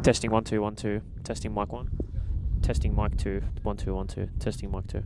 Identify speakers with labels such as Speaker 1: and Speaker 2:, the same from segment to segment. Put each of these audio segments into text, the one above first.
Speaker 1: Testing 1 2 1 2. Testing mic 1. Testing mic 2 1 2 1 2. Testing mic 2.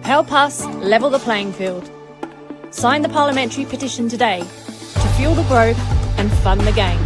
Speaker 2: Help us level the playing field. Sign the parliamentary petition today to fuel the growth and fund the game.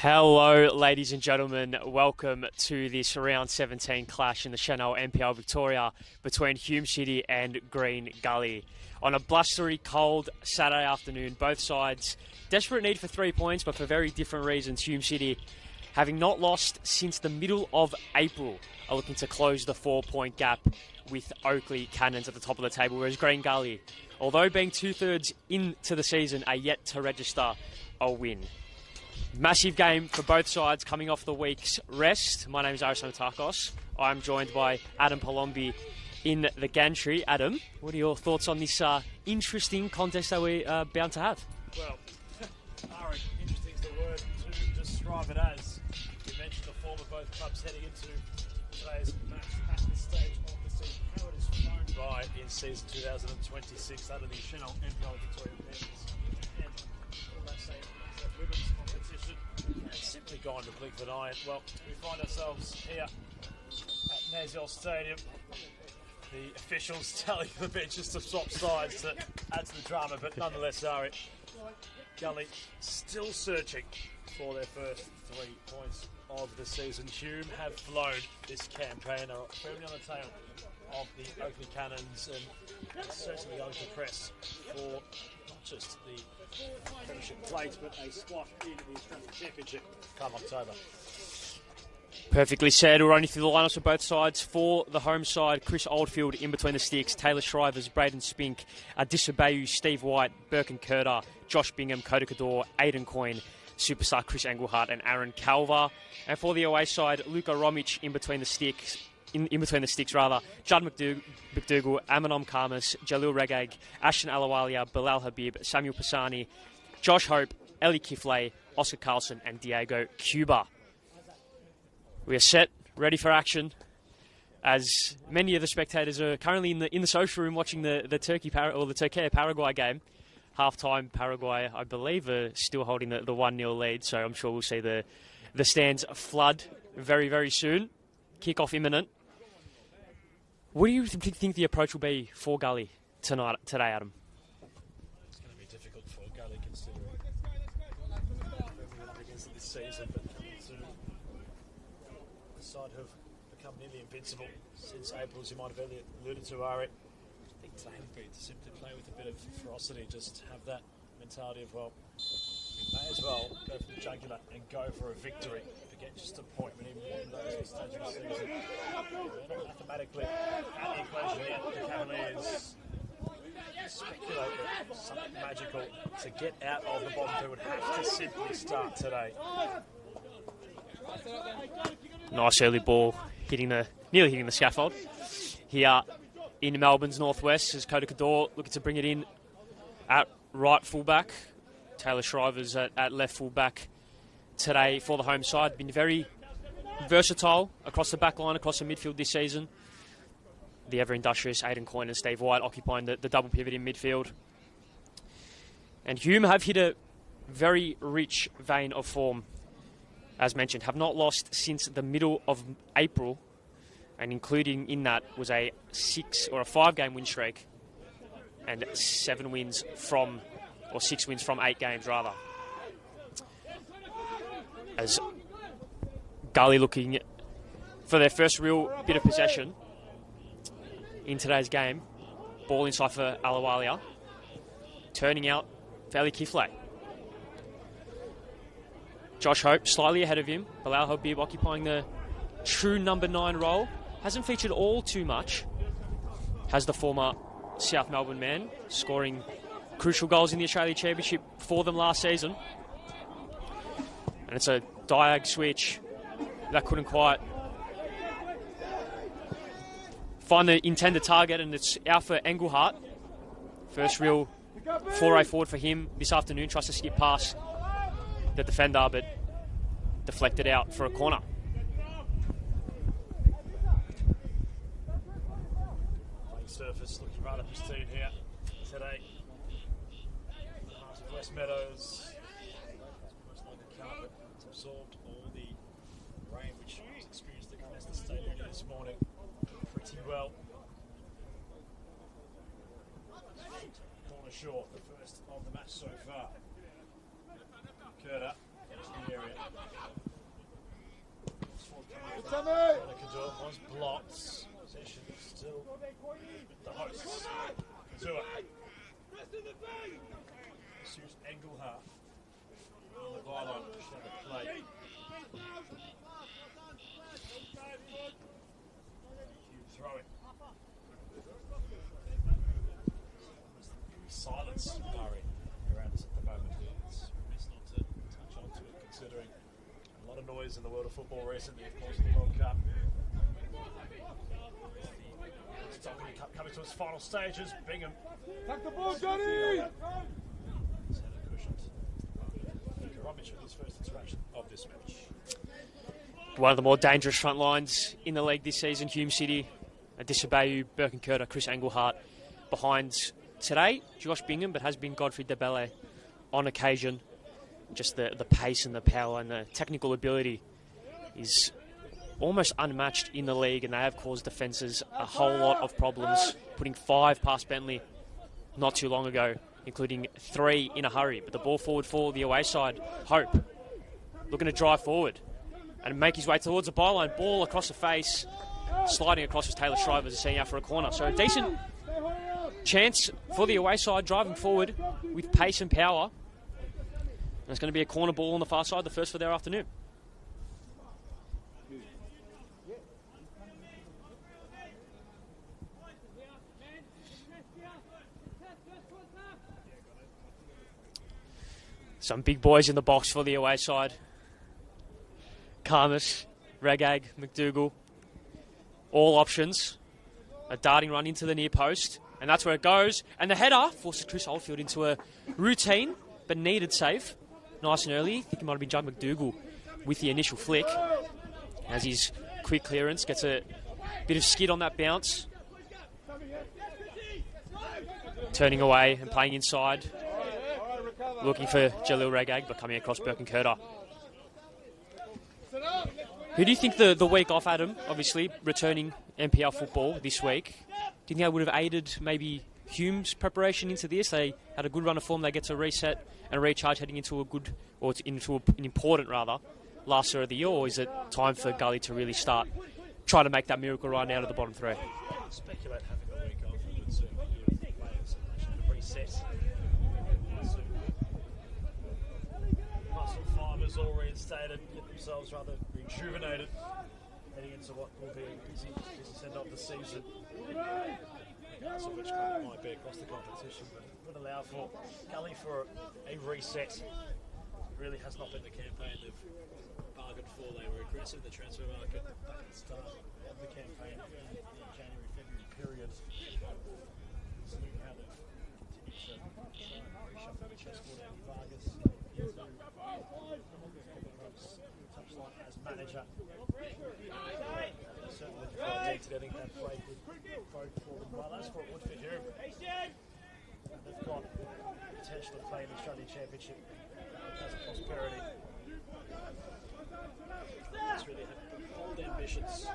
Speaker 1: Hello, ladies and gentlemen. Welcome to this round 17 clash in the Senol NPLM Victoria between Hume City and Green Gully. On a blustery, cold Saturday afternoon, both sides desperate need for 3 points, but for very different reasons. Hume City having not lost since the middle of April, are looking to close the 4-point gap with Oakley Cannons at the top of the table, whereas Green Gully, although being 2/3 into the season, are yet to register a win. Massive game for both sides coming off the week's rest. My name is Aris Anatakos. I'm joined by Adam Palombi in the gantry. Adam, what are your thoughts on this interesting contest that we're bound to have?
Speaker 3: Well, Ari, interesting is the word to describe it as. You mentioned the form of both clubs heading into today's match at this stage of the season. How it has flown by in season 2026 under the Senol NPLM Victoria Panthers. And all that same women's competition has simply gone to blink of an eye. Well, we find ourselves here at Nazil Stadium. The officials telling the benches to swap sides to add to the drama, but nonetheless, Ari, Gully still searching for their first 3 points of the season. Hume have flown this campaign, are firmly on the tail of the Oakley Cannons, and certainly going to press for not just the Premiership plate, but a spot in the Australian Championship come October.
Speaker 1: Perfectly said. We're running through the lineups for both sides. For the home side, Chris Oldfield in between the sticks, Taylor Shrivers, Braden Spink, Adisabayu, Steve White, Burke and Curter, Josh Bingham, Coda Cador, Aidan Coyne, superstar Chris Englehart and Aaron Calver. And for the away side, Luka Romic in between the sticks, in between the sticks rather, Judd McDougall, Amanom Karmas, Jalil Regag, Ashton Alawalia, Bilal Habib, Samuel Pisani, Josh Hope, Ellie Kifley, Oscar Carlson and Diego Cuba. We are set, ready for action, as many of the spectators are currently in the social room watching the Turkey Paraguay game. Half-time, Paraguay, I believe, are still holding the 1-0 lead, so I'm sure we'll see the stands flood very, very soon. Kick-off imminent. What do you think the approach will be for Gully today, Adam?
Speaker 3: It's going to be difficult for Gully considering everything up against this season, but coming to the side who have become nearly invincible since April, as you might have alluded to, Ari. I think today would be to simply play with a bit of ferocity, just have that mentality of, well, we may as well go for the jugular and go for a victory to get just a point when even those stage of the season. They're not mathematically at the equation yet. The Cavaliers speculate that something magical to get out of the bottom two would have to simply start today.
Speaker 1: Nice early ball nearly hitting the scaffold. Here in Melbourne's northwest is Coda Cador looking to bring it in at right fullback. Taylor Shrivers at left fullback today for the home side. Been very versatile across the back line, across the midfield this season. The ever-industrious Aidan Coyne and Steve White occupying the double pivot in midfield. And Hume have hit a very rich vein of form. As mentioned, have not lost since the middle of April, and including in that was a 5-game win streak and 6 wins from 8 games rather. As Gully looking for their first real bit of possession in today's game. Ball inside for Alawalia, turning out Valley Kifley. Josh Hope slightly ahead of him. Bilal Habib occupying the true number 9 role. Hasn't featured all too much. Has the former South Melbourne man scoring crucial goals in the Australia Championship for them last season. And it's a diag switch that couldn't quite find the intended target, and it's out for Englehart. First real foray forward for him this afternoon. Tries to skip past the defender, but deflected out for a corner.
Speaker 3: Playing surface looking rather pristine here today. The heart of West Meadows. Most like a carpet. It's absorbed all the rain which was experienced at Contest Stadium this morning pretty well. Corner short, the first of the match so far. Curta into the area. Kador was blocked. Possession still with the hosts. Kazua. Sues Engelhardt in the byline. Should have a play. Throw it. Silence, Murray, around us at the moment. It's best not to touch on to it, considering a lot of noise in the world of football recently, of course, in the World Cup. Stockton Cup coming to its final stages. Bingham.
Speaker 4: Tuck the ball, Johnny!
Speaker 3: With his first interaction of this match.
Speaker 1: One of the more dangerous front lines in the league this season, Hume City, Adisabayu, Birkenkerder, Chris Englehart. Behind today, Josh Bingham, but has been Godfrey Debele on occasion. Just the pace and the power and the technical ability is almost unmatched in the league, and they have caused defences a whole lot of problems, putting 5 past Bentley not too long ago, including 3 in a hurry. But the ball forward for the away side, Hope, looking to drive forward and make his way towards the byline. Ball across the face, sliding across as Taylor Shriver is setting out for a corner. So a decent chance for the away side, driving forward with pace and power. And it's going to be a corner ball on the far side, the first for their afternoon. Some big boys in the box for the away side. Karmish, Regag, McDougall. All options. A darting run into the near post. And that's where it goes. And the header forces Chris Oldfield into a routine but needed save. Nice and early. I think it might have been Judd McDougall with the initial flick. As his quick clearance gets a bit of skid on that bounce. Turning away and playing inside. Looking for Jalil Regag, but coming across Birkenkerder. Who do you think the week off, Adam, obviously returning NPL football this week, do you think that would have aided maybe Hume's preparation into this? They had a good run of form, they get to reset and recharge heading into an important last year of the year, or is it time for Gully to really start trying to make that miracle run out of the bottom 3?
Speaker 3: Speculate having a week off would certainly give players a reset. Muscle fibres all reinstated, get themselves rather rejuvenated, heading into what will be a busy send-off the season. Regardless of which club it might be across the competition, but it would allow for Gully for a reset. Really has not been the campaign they've bargained for. They were aggressive in the transfer market back at the start of the campaign in the January-February period. Seeing how they've continued to reshuffle the chessboard. Andy Vargas into touchline as manager. Certainly looking for a date. I think that break would vote for them. Well, as for Woodford Hume, they've got potential to play in the Australian Championship as a prosperity. It's really had bold ambitions.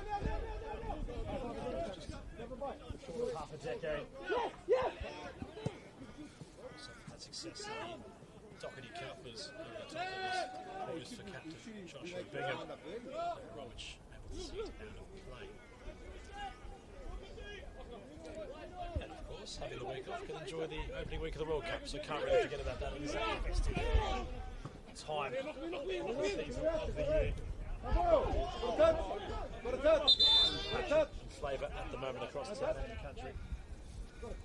Speaker 3: Just short of half a decade. So had success in the Doherty Cup as August for captain Joshua Bingham. Roach able to see it out of play. And of course, having the week off, can enjoy the opening week of the World Cup, so can't really forget about that. It is a festive time of the season of the year. Flavour at the moment across the town and the country. If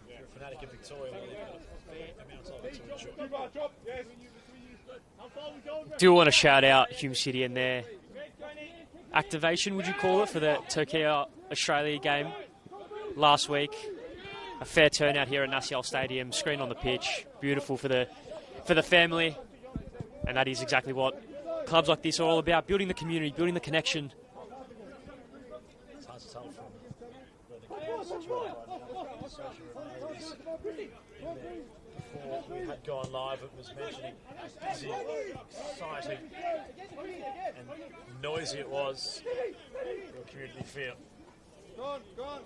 Speaker 3: you're a fanatic in Victoria, well, you've got a fair amount of it to enjoy.
Speaker 1: Do want to shout out Hume City and their activation, would you call it, for the Turkey Australia game last week. A fair turnout here at Nassau Stadium, screen on the pitch, beautiful for the family, and that is exactly what clubs like this are all about, building the community, building the connection.
Speaker 3: It's hard to tell from where the game is situated right now. Social reminders before we had gone live, it was mentioning how busy, exciting and noisy it was for a community feel.
Speaker 4: Well done.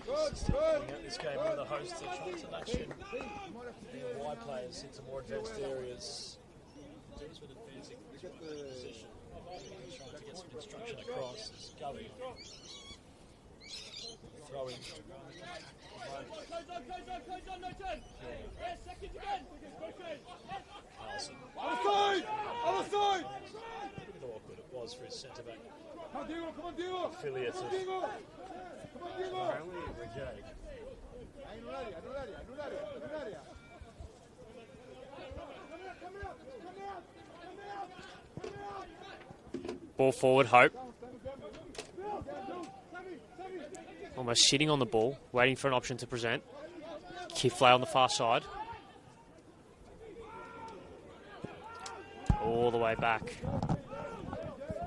Speaker 3: Looking at this game, where the hosts are trying to latch in the wide players into more advanced areas. Teams with advancing position, trying to get some instruction across. Gully throwing
Speaker 4: Outside! Outside!
Speaker 3: Look at how awkward it was for his centre back
Speaker 4: Come on, Diego! Come on, Diego!
Speaker 3: affiliate
Speaker 4: Come on,
Speaker 3: of
Speaker 4: Diego! Come on, Diego!
Speaker 3: apparently Reggae.
Speaker 4: Anularia.
Speaker 1: Ball forward, Hope. Almost sitting on the ball, waiting for an option to present. Kiflay on the far side. All the way back.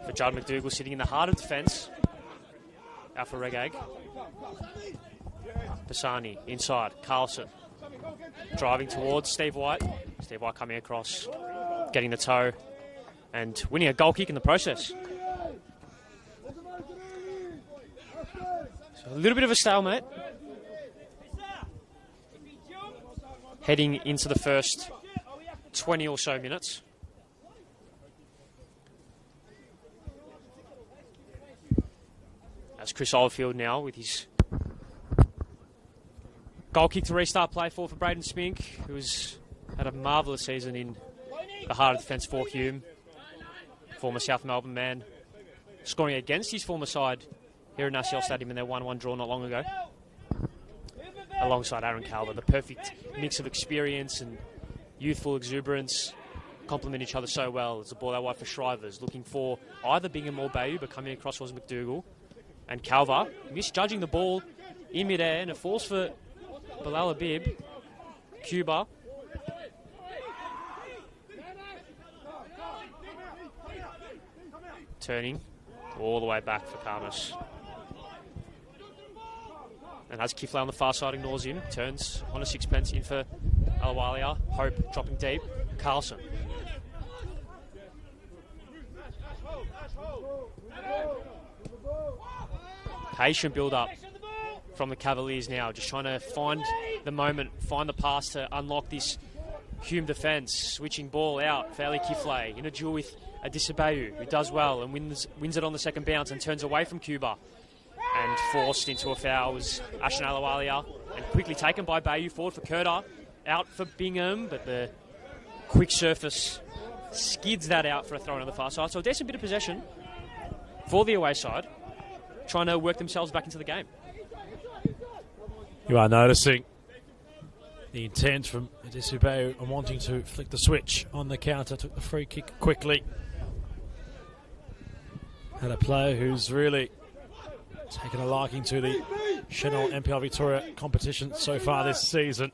Speaker 1: For Judd McDougall sitting in the heart of defence. Out for Regag. Pisani inside. Carlson driving towards Steve White. Steve White coming across, getting the toe, and winning a goal kick in the process. So a little bit of a stalemate. Heading into the first 20 or so minutes. That's Chris Oldfield now with his goal kick to restart play for Braden Spink, who's had a marvellous season in the heart of defence for Hume. Former South Melbourne man, scoring against his former side here at National Stadium in their 1-1 draw not long ago. Alongside Aaron Calver, the perfect mix of experience and youthful exuberance complement each other so well. It's a ball out wide for Shrivers, looking for either Bingham or Bayou, but coming across was McDougall. And Calver misjudging the ball in mid-air, and it falls for Bilal Abib. Cuba. Turning all the way back for Karmas. And as Kiflay on the far side ignores him, turns on a sixpence in for Alawalia. Hope dropping deep. Carlson. Patient build-up from the Cavaliers now, just trying to find the moment, find the pass to unlock this Hume defence. Switching ball out, Fairley Kiflay in a duel with Adisabayu, who does well and wins it on the second bounce and turns away from Cuba. And forced into a foul was Ashan Alawalia, and quickly taken by Bayou. Forward for Kurta, out for Bingham, but the quick surface skids that out for a throw on the far side. So a decent bit of possession for the away side, trying to work themselves back into the game.
Speaker 3: You are noticing the intent from Adesubeu on wanting to flick the switch on the counter. Took the free kick quickly. Had a player who's really taken a liking to the Senol NPLM Victoria competition so far this season.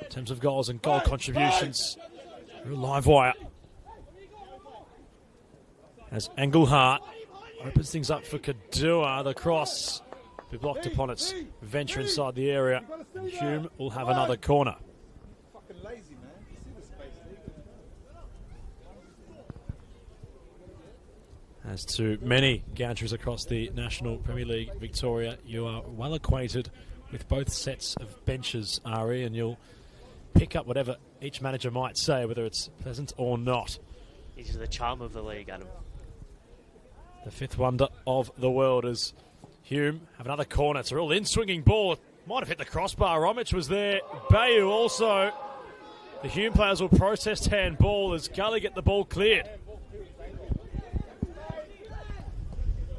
Speaker 3: In terms of goals and goal contributions. Real live wire. As Engelhardt opens things up for Kadua. The cross be blocked upon its venture inside the area. And Hume will have another corner.
Speaker 4: Fucking lazy, man. You see the space,
Speaker 3: As to many gantries across the National Premier League Victoria, you are well acquainted with both sets of benches, Ari, and you'll pick up whatever each manager might say, whether it's pleasant or not.
Speaker 1: This is the charm of the league, Adam.
Speaker 3: The fifth wonder of the world is Hume have another corner. It's a real in-swinging ball. Might have hit the crossbar. Romich was there. Bayou also. The Hume players will protest handball as Gully get the ball cleared.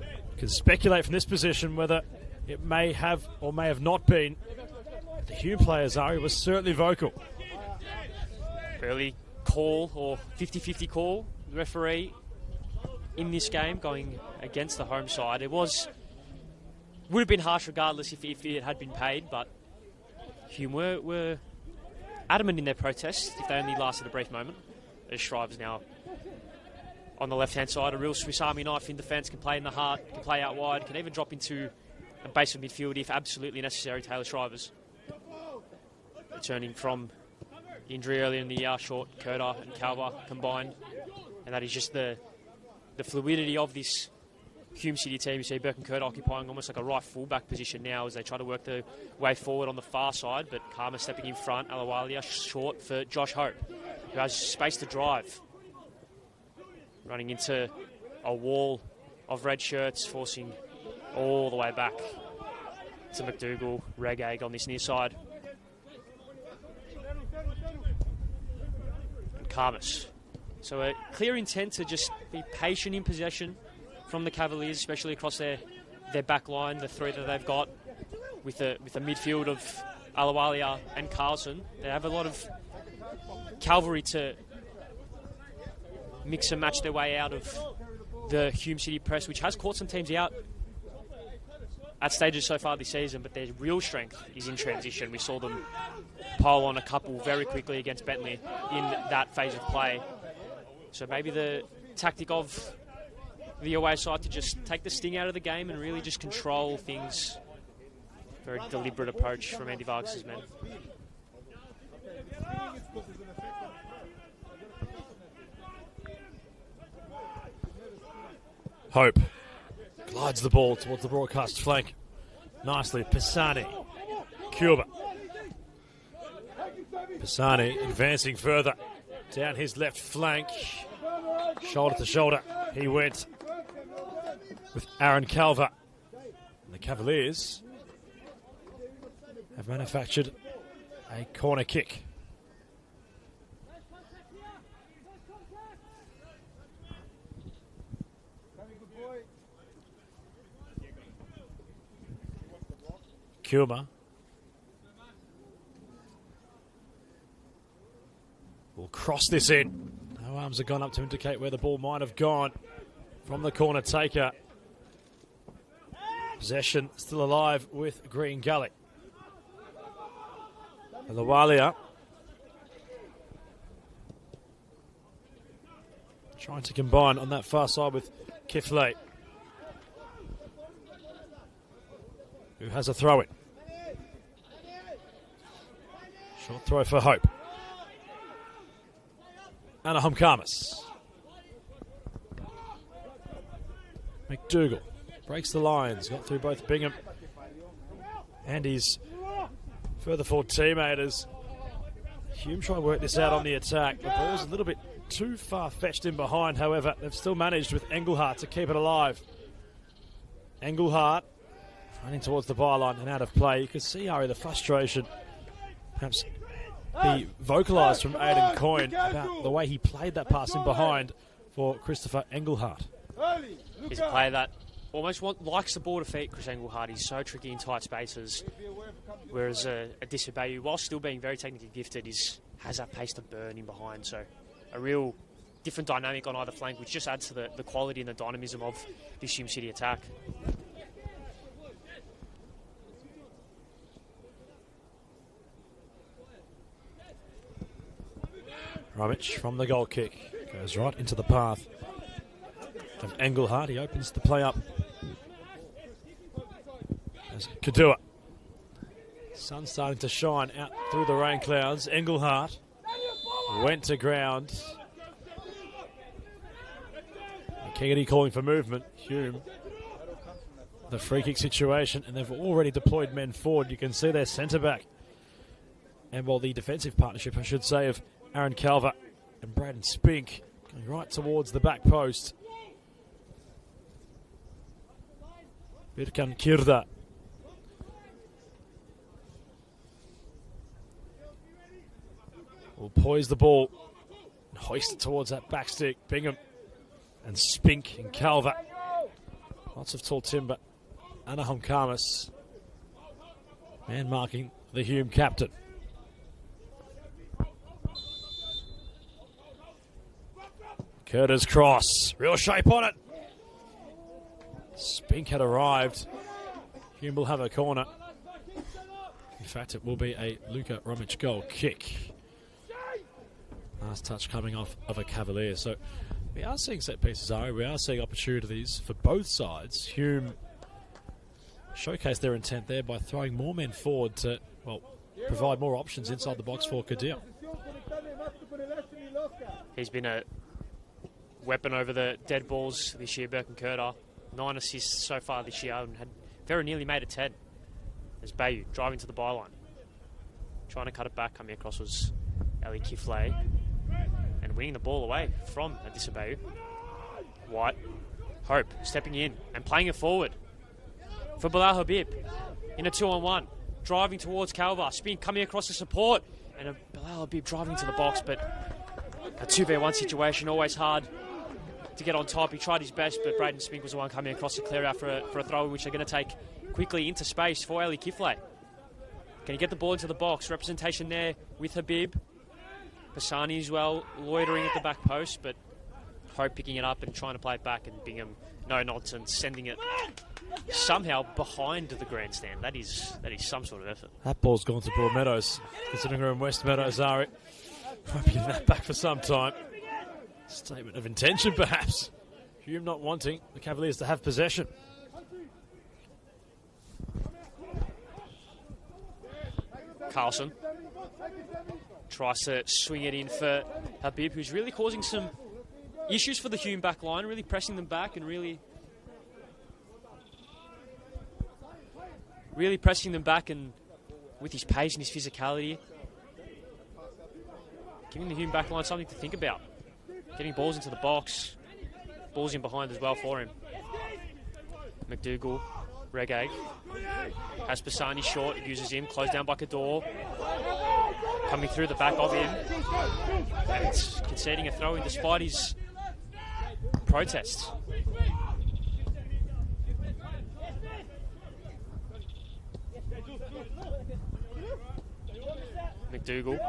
Speaker 3: You can speculate from this position whether it may have or may have not been. The Hume players, Ari, was certainly vocal.
Speaker 1: Early call or 50-50 call. The referee in this game going against the home side. It would have been harsh regardless if it had been paid, but Hume were adamant in their protest if they only lasted a brief moment. As Shrive's now on the left-hand side, a real Swiss Army knife in defence, can play in the heart, can play out wide, can even drop into a base of midfield if absolutely necessary. Taylor Shrivers returning from injury earlier in the year, short Kurta and Calver combined, and that is just the fluidity of this Hume City team. You see Burke and Kurta occupying almost like a right fullback position now as they try to work their way forward on the far side, but Karma stepping in front. Alawalia short for Josh Hope, who has space to drive. Running into a wall of red shirts, forcing all the way back to McDougall, Regag on this near side. And Karmas. So a clear intent to just be patient in possession from the Cavaliers, especially across their back line, the three that they've got, with the midfield of Alawalia and Carlson. They have a lot of cavalry to mix and match their way out of the Hume City press, which has caught some teams out at stages so far this season, but their real strength is in transition. We saw them pile on a couple very quickly against Bentley in that phase of play. So maybe the tactic of the away side to just take the sting out of the game and really just control things. Very deliberate approach from Andy Vargas' men.
Speaker 3: Hope glides the ball towards the broadcast flank. Nicely, Pisani. Cuba. Pisani advancing further down his left flank. Shoulder to shoulder. He went with Aaron Calver. And the Cavaliers have manufactured a corner kick. Kuma will cross this in. No arms have gone up to indicate where the ball might have gone from the corner taker. Possession still alive with Green Gully. Lawalia trying to combine on that far side with Kifley, who has a throw in. Short throw for Hope. Anaheim Karmas. McDougall breaks the lines, got through both Bingham and his further forward teammate as Hume try to work this out on the attack. The ball's a little bit too far-fetched in behind, however, they've still managed with Engelhardt to keep it alive. Engelhardt running towards the byline and out of play. You can see, Ari, the frustration perhaps be vocalised from Aidan Coyne about the way he played that pass in behind for Christopher Engelhardt.
Speaker 1: He's a player that almost likes the ball to feet, Chris Engelhardt. He's so tricky in tight spaces, whereas a Disabayu, while still being very technically gifted, has that pace to burn in behind. So a real different dynamic on either flank, which just adds to the quality and the dynamism of this Hume City attack.
Speaker 3: Rumich from the goal kick goes right into the path of Engelhardt. He opens the play up as Kadua. Sun starting to shine out through the rain clouds. Engelhardt went to ground. Kennedy calling for movement. Hume, the free kick situation, and they've already deployed men forward. You can see their centre back, and the defensive partnership, I should say, of Aaron Calver and Braden Spink going right towards the back post. Birkan Kirda will poise the ball and hoist it towards that back stick. Bingham and Spink and Calver. Lots of tall timber. Anaheim Karmas, man marking the Hume captain. Curtis cross, real shape on it. Spink had arrived. Hume will have a corner. In fact, it will be a Luka Rumich goal kick. Last touch coming off of a Cavalier. So we are seeing set pieces, Ari. We are seeing opportunities for both sides. Hume showcased their intent there by throwing more men forward to, provide more options inside the box for Kadir.
Speaker 1: He's been a weapon over the dead balls this year, Birkin Kurta. 9 assists so far this year and had very nearly made it 10. There's Bayu driving to the byline. Trying to cut it back. Coming across was Ali Kifley. And winning the ball away from Adissa Bayu. White. Hope stepping in and playing it forward for Bilal Habib. in a 2-on-1. Driving towards Calva. Spin coming across the support. And Bilal Habib driving to the box, but a 2v1 situation, always hard to get on top. He tried his best, but Braden Spink was the one coming across the clear out for a throw, which they're going to take quickly into space for Ali Kifle. Can he get the ball into the box? Representation there with Habib. Bassani as well, loitering at the back post, but Hope picking it up and trying to play it back, and Bingham, no nonsense, sending it somehow behind the grandstand. That is some sort of effort.
Speaker 3: That ball's gone to Broadmeadows. Considering we're in West Meadows, are it? Won't be getting that back for some time. Statement of intention, perhaps. Hume not wanting the Cavaliers to have possession.
Speaker 1: Carlson tries to swing it in for Habib, who's really causing some issues for the Hume back line, really pressing them back and really pressing them back, and with his pace and his physicality, giving the Hume back line something to think about. Getting balls into the box, balls in behind as well for him. McDougall, Reggae, has Bassani short, uses him, closed down by Kador, coming through the back of him, and it's conceding a throw-in despite his protests. McDougall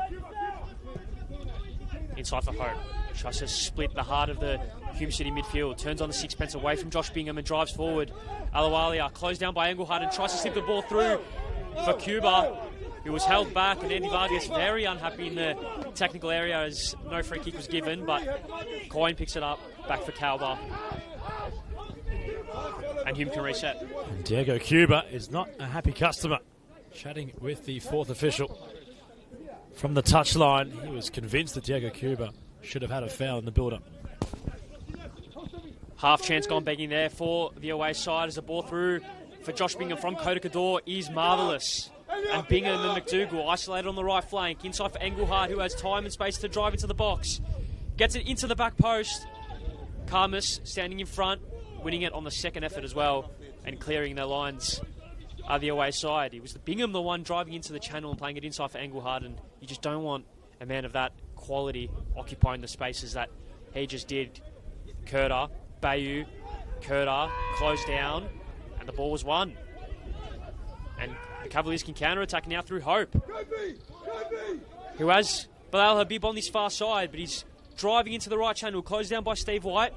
Speaker 1: inside for Hope. Tries to split the heart of the Hume City midfield. Turns on the sixpence away from Josh Bingham and drives forward. Alawalia closed down by Engelhardt and tries to slip the ball through for Cuba. He was held back, and Andy Vargas very unhappy in the technical area as no free kick was given, but Coyne picks it up, back for Calba. And Hume can reset.
Speaker 3: And Diego Cuba is not a happy customer. Chatting with the fourth official from the touchline, he was convinced that Diego Cuba should have had a foul in the build-up.
Speaker 1: Half chance gone begging there for the away side as a ball through for Josh Bingham from Kota Kador is marvellous. And Bingham and McDougall isolated on the right flank. Inside for Engelhardt, who has time and space to drive into the box. Gets it into the back post. Karmas standing in front, winning it on the second effort as well, and clearing their lines the away side. It was Bingham the one driving into the channel and playing it inside for Engelhardt, and you just don't want a man of that quality occupying the spaces that he just did. Kurta, Bayou, Kurta, closed down, and the ball was won. And the Cavaliers can counter-attack now through Hope, who has Bilal Habib on this far side, but he's driving into the right channel, closed down by Steve White.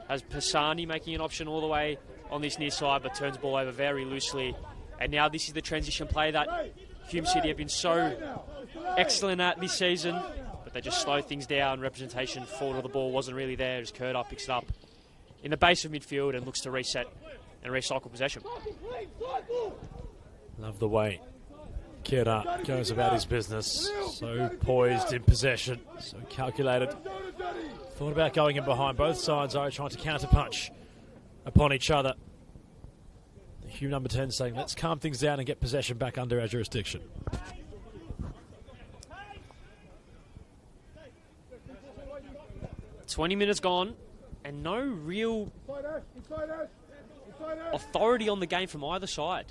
Speaker 1: Has Pisani making an option all the way on this near side, but turns the ball over very loosely. And now this is the transition play that Hume City have been so excellent at this season, but they just slowed things down. Representation forward of the ball wasn't really there as Kurta picks it up in the base of midfield and looks to reset and recycle possession.
Speaker 3: Love the way Kurta goes about his business. So poised in possession, so calculated. Thought about going in behind. Both sides are trying to counter-punch upon each other. The Hume number 10 saying, let's calm things down and get possession back under our jurisdiction.
Speaker 1: "20 minutes gone, and no real authority on the game from either side.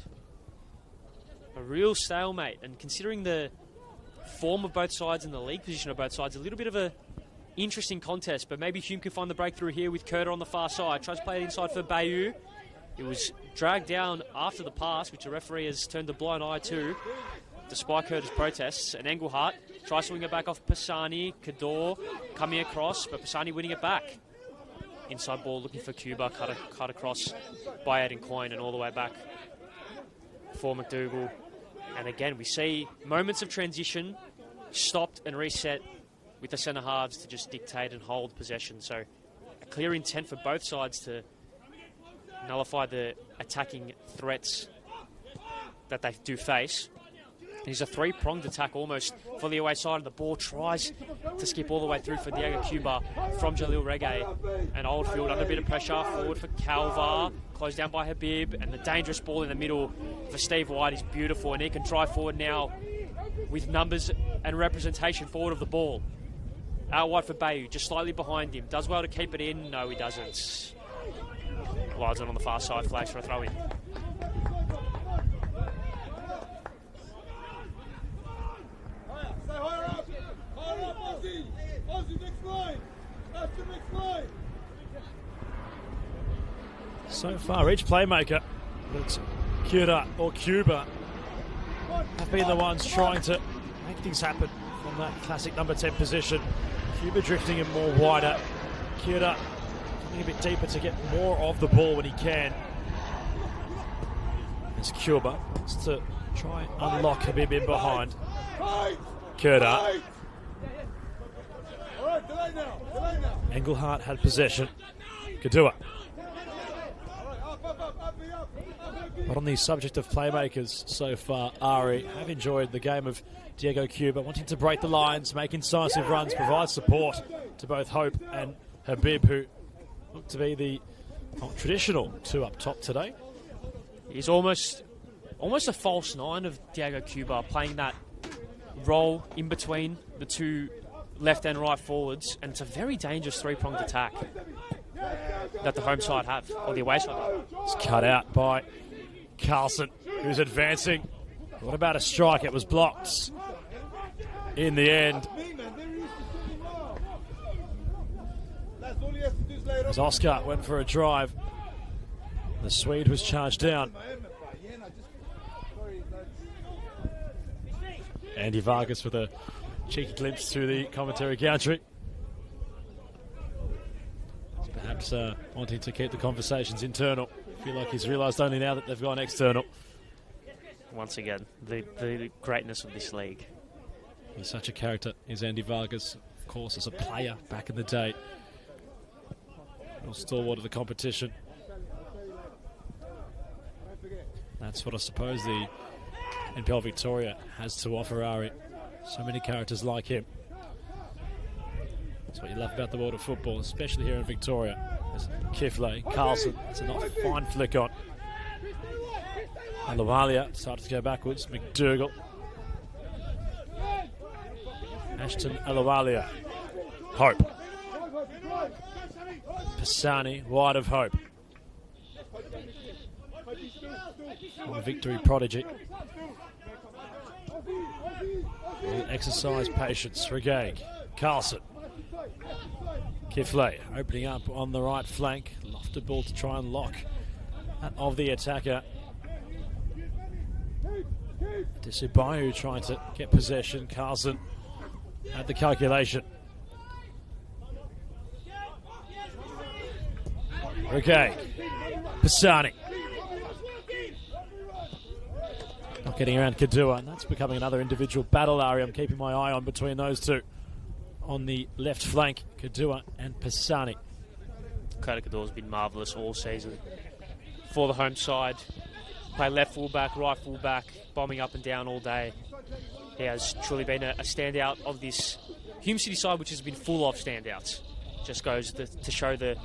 Speaker 1: A real stalemate, and considering the form of both sides and the league position of both sides, a little bit of a interesting contest, but maybe Hume can find the breakthrough here with Kurta on the far side. Tries to play it inside for Bayou. It was dragged down after the pass, which the referee has turned a blind eye to, despite Kurta's protests. And Engelhardt tries to swing it back off Pisani. Kador coming across, but Pisani winning it back. Inside ball looking for Cuba, cut across by Ed and Coyne and all the way back for McDougall. And again, we see moments of transition, stopped and reset with the centre halves to just dictate and hold possession. So a clear intent for both sides to nullify the attacking threats that they do face. There's a three-pronged attack almost for the away side, and the ball tries to skip all the way through for Diego Cuba from Jalil Reggae. And Oldfield under a bit of pressure, forward for Calva, closed down by Habib, and the dangerous ball in the middle for Steve White is beautiful, and he can drive forward now with numbers and representation forward of the ball. Out wide for Bayou, just slightly behind him. Does well to keep it in. No, he doesn't. Wilds on the far side, flags for a throw-in.
Speaker 3: So far, each playmaker, it's Cuba or Cuba, have been the ones trying to make things happen from that classic number 10 position. Cuba drifting him more wider. Cuba coming a bit deeper to get more of the ball when he can. As Cuba wants to try and unlock Habib in behind. Cuba. Engelhardt had possession. Kadua. But on the subject of playmakers so far, Ari have enjoyed the game of Diego Cuba, wanting to break the lines, make incisive runs, provide support to both Hope and Habib, who look to be the traditional two up top today.
Speaker 1: He's almost a false nine of Diego Cuba, playing that role in between the two left and right forwards, and it's a very dangerous three-pronged attack that the home side have, or the away side have.
Speaker 3: It's cut out by Carlson, who's advancing. What about a strike? It was blocked in the end. As Oscar went for a drive, the Swede was charged down. Andy Vargas with a cheeky glimpse through the commentary gantry. Perhaps wanting to keep the conversations internal. I feel like he's realised only now that they've gone external.
Speaker 1: Once again, the greatness of this league.
Speaker 3: He's such a character, is Andy Vargas, of course, as a player back in the day. Real stalwart of the competition. That's what I suppose the NPL Victoria has to offer Ari. So many characters like him. That's what you love about the world of football, especially here in Victoria. There's Kifle, Carlson, it's a not fine flick on. Alawalia started to go backwards. McDougall. Ashton Alawalia. Hope. Pisani, wide of Hope. A victory prodigy. Will exercise patience. Regag. Carlson. Kifle opening up on the right flank. Lofted ball to try and lock that of the attacker. Desibayu trying to get possession. Carlson had the calculation. Regag. Pisani. Not getting around Kadua, and that's becoming another individual battle area I'm keeping my eye on between those two. On the left flank, Kadua and Pisani.
Speaker 1: Kota Kadua's been marvellous all season for the home side. Play left fullback, right fullback, bombing up and down all day. He has truly been a standout of this Hume City side, which has been full of standouts. Just goes to show the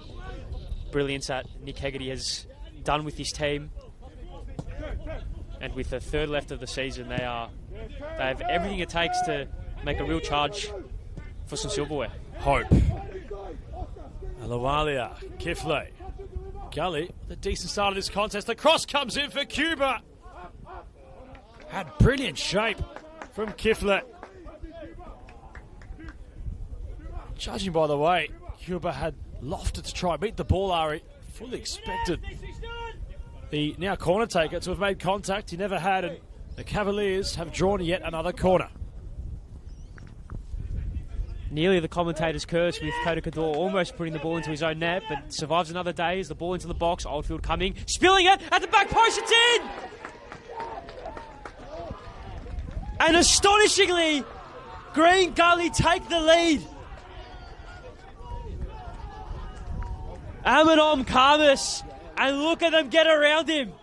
Speaker 1: brilliance that Nick Hegarty has done with his team. And with the third left of the season, they have everything it takes to make a real charge for some silverware.
Speaker 3: Hope. Alawalia. Kifle. Gully with a decent start of this contest. The cross comes in for Cuba. Had brilliant shape from Kifle. Judging by the way Cuba had lofted to try and meet the ball, Ari, fully expected the now corner taker to have made contact. He never had, and the Cavaliers have drawn yet another corner.
Speaker 1: Nearly the commentator's curse with Kota Kadua almost putting the ball into his own net, but survives another day as the ball into the box. Oldfield coming, spilling it at the back post, it's in! And astonishingly, Green Gully take the lead. Aminom Karmas, and look at them get around him.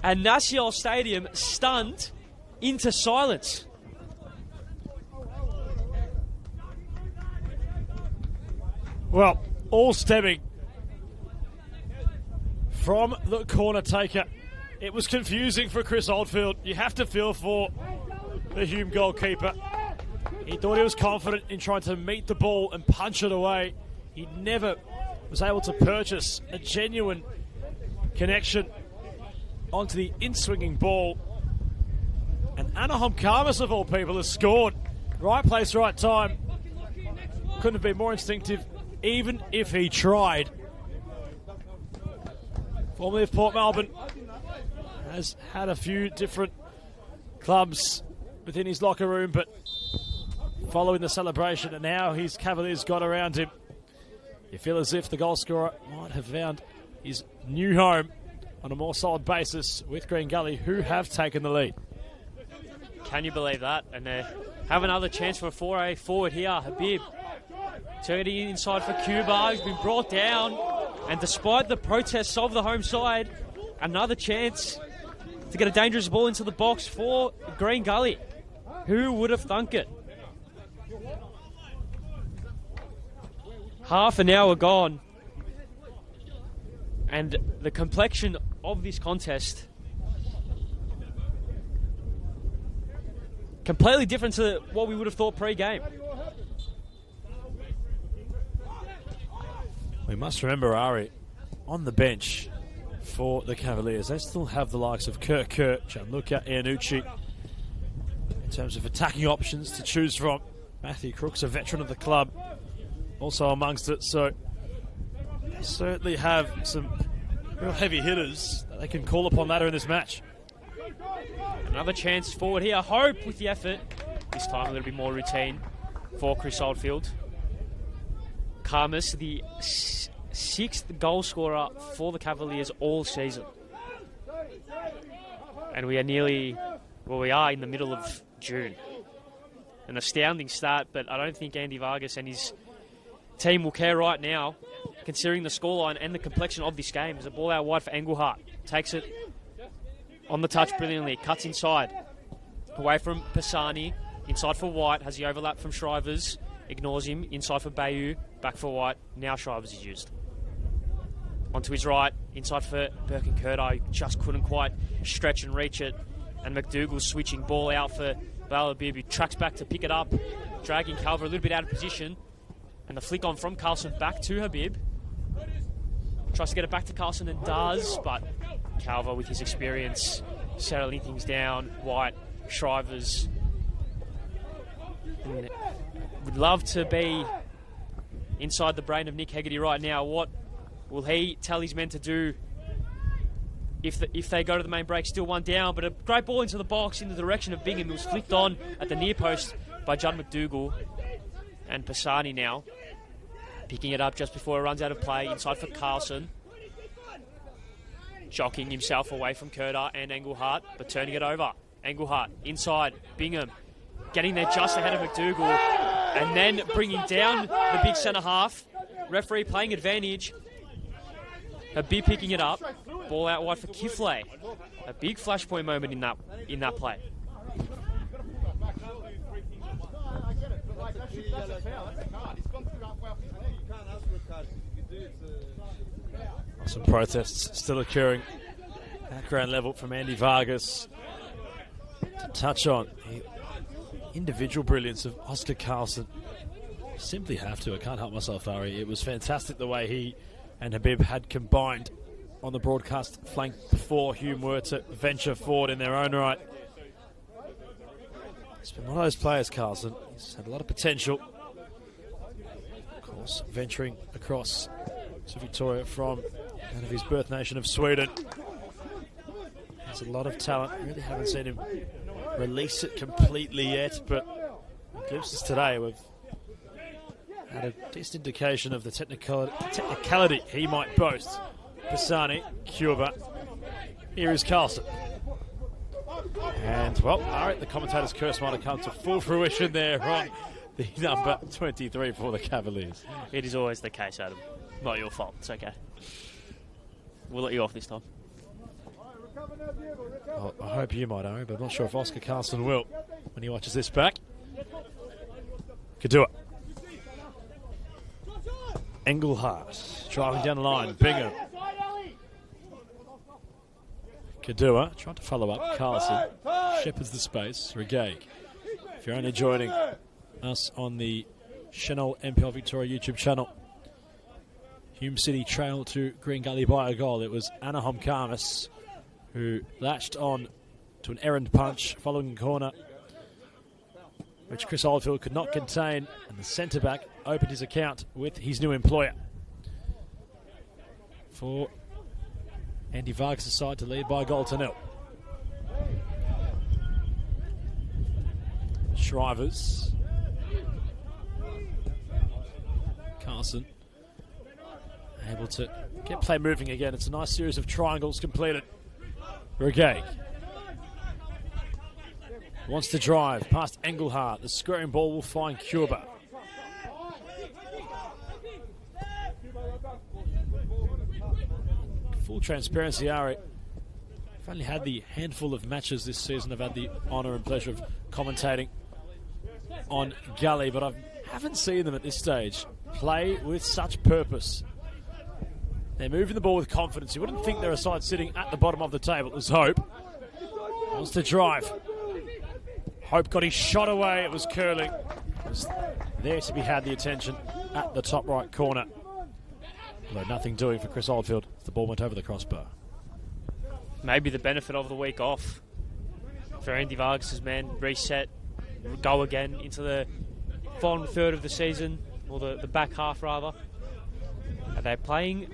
Speaker 1: And Naciol Stadium stunned into silence.
Speaker 3: Well, all stemming from the corner taker. It was confusing for Chris Oldfield. You have to feel for the Hume goalkeeper. He thought he was confident in trying to meet the ball and punch it away. He never was able to purchase a genuine connection onto the in-swinging ball. And Anaheim Karmas, of all people, has scored. Right place, right time. Couldn't have been more instinctive even if he tried. Formerly of Port Melbourne, has had a few different clubs within his locker room, but following the celebration and now his Cavaliers got around him, you feel as if the goal scorer might have found his new home on a more solid basis with Green Gully, who have taken the lead.
Speaker 1: Can you believe that? And they have another chance for a foray forward here. Habib turning inside for Cuba, who's been brought down. And despite the protests of the home side, another chance to get a dangerous ball into the box for Green Gully. Who would have thunk it? Half an hour gone. And the complexion of this contest completely different to what we would have thought pre-game.
Speaker 3: We must remember, Ari, on the bench for the Cavaliers, they still have the likes of Kirk, Gianluca Iannucci in terms of attacking options to choose from. Matthew Crooks, a veteran of the club, also amongst it, so they certainly have some real heavy hitters that they can call upon later in this match.
Speaker 1: Another chance forward here. Hope with the effort. This time a little bit more routine for Chris Oldfield. Karmas, the sixth goal scorer for the Cavaliers all season. And we are in the middle of June. An astounding start, but I don't think Andy Vargas and his team will care right now, considering the scoreline and the complexion of this game. There's a ball out wide for Engelhardt. Takes it on the touch brilliantly. Cuts inside. Away from Pisani. Inside for White. Has the overlap from Shrivers. Ignores him. Inside for Bayou. Back for White. Now Shrivers is used. Onto his right. Inside for Burke and Curdo. Just couldn't quite stretch and reach it. And McDougall switching. Ball out for Balabib. He tracks back to pick it up. Dragging Calver a little bit out of position. And the flick on from Carlson back to Habib. Tries to get it back to Carlson and does, but Calver with his experience settling things down. White, Shrivers. And would love to be inside the brain of Nick Hegarty right now. What will he tell his men to do if they go to the main break, still one down? But a great ball into the box in the direction of Bingham. It was flicked on at the near post by Judd McDougall. And Pisani now picking it up just before it runs out of play. Inside for Carlson. Jockeying himself away from Curda and Engelhardt, but turning it over. Engelhardt inside. Bingham getting there just ahead of McDougall. And then bringing down the big centre half. Referee playing advantage. Habib picking it up. Ball out wide for Kifley. A big flashpoint moment in that play.
Speaker 3: Some protests still occurring at ground level from Andy Vargas. To touch on the individual brilliance of Oscar Carlson. Simply have to. I can't help myself, Ari. It was fantastic the way he and Habib had combined on the broadcast flank before Hume were to venture forward in their own right. He's been one of those players, Carlson. He's had a lot of potential. Of course, venturing across to Victoria from out of his birth nation of Sweden. There's a lot of talent. Really haven't seen him release it completely yet, but glimpses today we've had a decent indication of the technicality he might boast. Pisani, Cuba. Here is Carlson. And, well, Ari, the commentator's curse might have come to full fruition there on the number 23 for the Cavaliers.
Speaker 1: It is always the case, Adam. Not your fault. It's okay. We'll let you off this time.
Speaker 3: Well, I hope you might, Ari, but I'm not sure if Oscar Carlson will when he watches this back. Could do it. Engelhardt driving down the line. Bingham. Kadua trying to follow up. Carlson shepherds the space. Regaig. If you're only joining us on the Senol NPLM Victoria YouTube channel, Hume City trail to Green Gully by a goal. It was Anahom Karmas who latched on to an errant punch following the corner which Chris Oldfield could not contain, and the centre-back opened his account with his new employer. For Andy Vargas' side to lead by a goal to nil. Shrivers. Carson able to get play moving again. It's a nice series of triangles completed. Regay wants to drive past Engelhardt. The squaring ball will find Cuba. Full transparency, Ari. I've only had the handful of matches this season I've had the honour and pleasure of commentating on Gully, but I haven't seen them at this stage play with such purpose. They're moving the ball with confidence. You wouldn't think they're a side sitting at the bottom of the table. There's Hope. Wants to drive. Hope got his shot away. It was curling. It was there to be had, the attention at the top right corner. Although nothing doing for Chris Oldfield. The ball went over the crossbar.
Speaker 1: Maybe the benefit of the week off for Andy Vargas' men. Reset, go again into the final third of the season, or the back half rather. Are they playing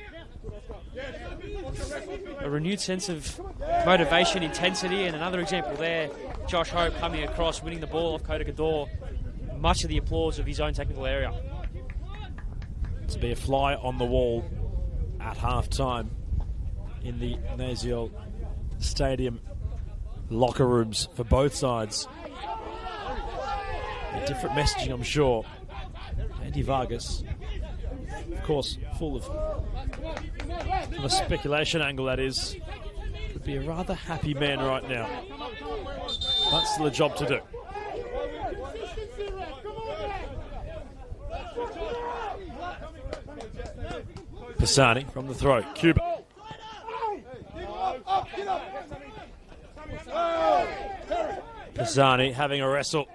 Speaker 1: a renewed sense of motivation, intensity? And another example there, Josh Hope coming across, winning the ball off Kota Gador. Much of the applause of his own technical area.
Speaker 3: To be a fly on the wall at half-time in the Naziol Stadium locker rooms for both sides. A different messaging, I'm sure. Andy Vargas, of course, full of, from a speculation angle that is, would be a rather happy man right now. But still a job to do. Pisani from the throw. Cuba. Pisani having a wrestle.